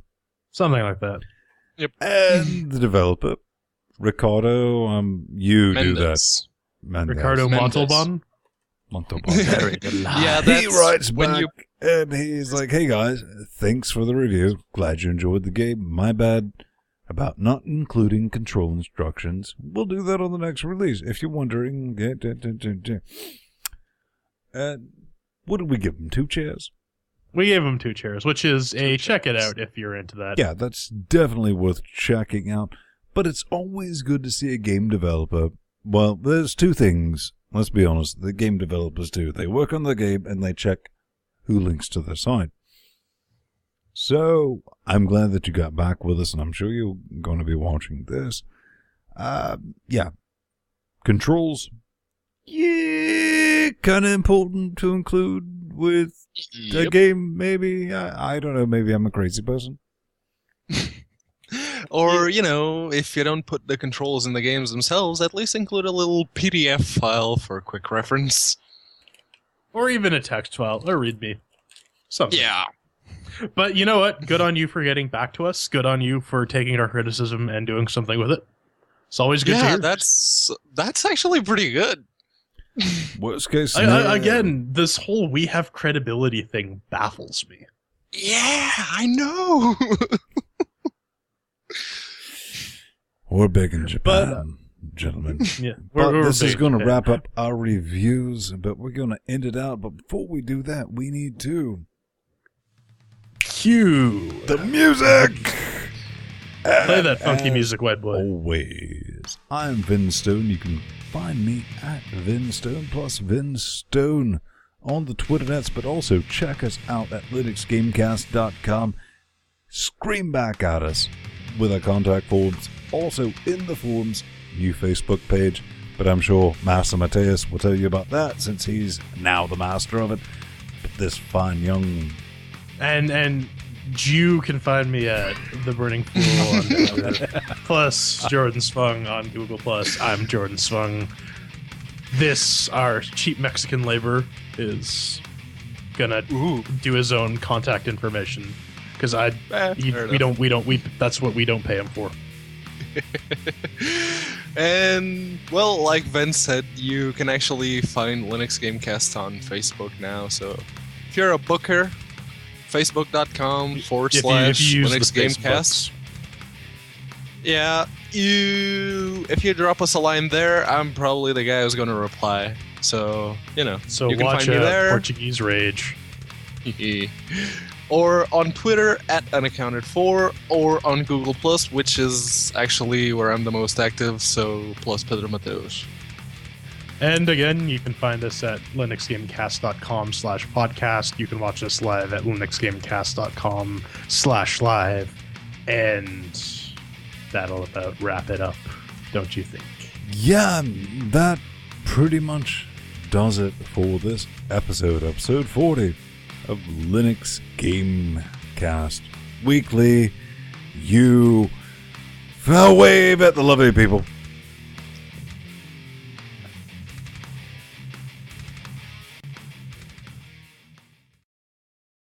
Something like that. And the developer, Ricardo, you do that. Mendes. Mendes. Ricardo Mendes. Montalban? Montalban. Very good. Yeah, He that's writes when back you. and he's like, hey guys, thanks for the review. Glad you enjoyed the game. My bad about not including control instructions. We'll do that on the next release. If you're wondering, what did we give him? 2 chairs? We gave him 2 chairs, which is a check it out if you're into that. Yeah, that's definitely worth checking out. But it's always good to see a game developer. Well, there's 2 things, let's be honest, the game developers do. They work on the game and they check who links to their site. So, I'm glad that you got back with us, and I'm sure you're going to be watching this. Yeah. Controls. Yeah, kind of important to include with a Yep. game, maybe. I don't know, maybe I'm a crazy person. Or, you know, if you don't put the controls in the games themselves, at least include a little PDF file for quick reference. Or even a text file, or README. Something. Yeah. But you know what? Good on you for getting back to us. Good on you for taking our criticism and doing something with it. It's always good to Yeah, hear. that's actually pretty good. Worst case scenario. Again, this whole we have credibility thing baffles me. Yeah, I know. We're big in Japan, gentlemen. Yeah, But this is big going to fan. wrap up our reviews, but we're going to end it out. But before we do that, we need to Cue. the music. Play that funky As music, white boy. Always. I'm Vin Stone. You can find me at Vin Stone plus Vin Stone on the Twitternets, but also check us out at LinuxGamecast.com. Scream back at us with our contact forms. Also in the forums, new Facebook page, but I'm sure Master Mateus will tell you about that since he's now the master of it. But this fine young... And you can find me at The Burning Fool on Twitter. Plus Jordan Svung on Google+. I'm Jordan Svung. This, our cheap Mexican labor, is gonna do his own contact information. Because that's what we don't pay him for. And, well, like Ven said, you can actually find Linux Gamecast on Facebook now. So if you're a booker, facebook.com/Linux If you use the Gamecast. Facebooks. Yeah, if you drop us a line there, I'm probably the guy who's going to reply. So, you know, So you can watch find me there. Portuguese Rage. Or on Twitter at unaccounted4, or on Google+, which is actually where I'm the most active, so plus Pedro Mateus. And again, you can find us at linuxgamecast.com/podcast. You can watch us live at linuxgamecast.com/live. And that'll about wrap it up, don't you think? Yeah, that pretty much does it for this episode 40 of Linux Gamecast Weekly. You wave at the lovely people.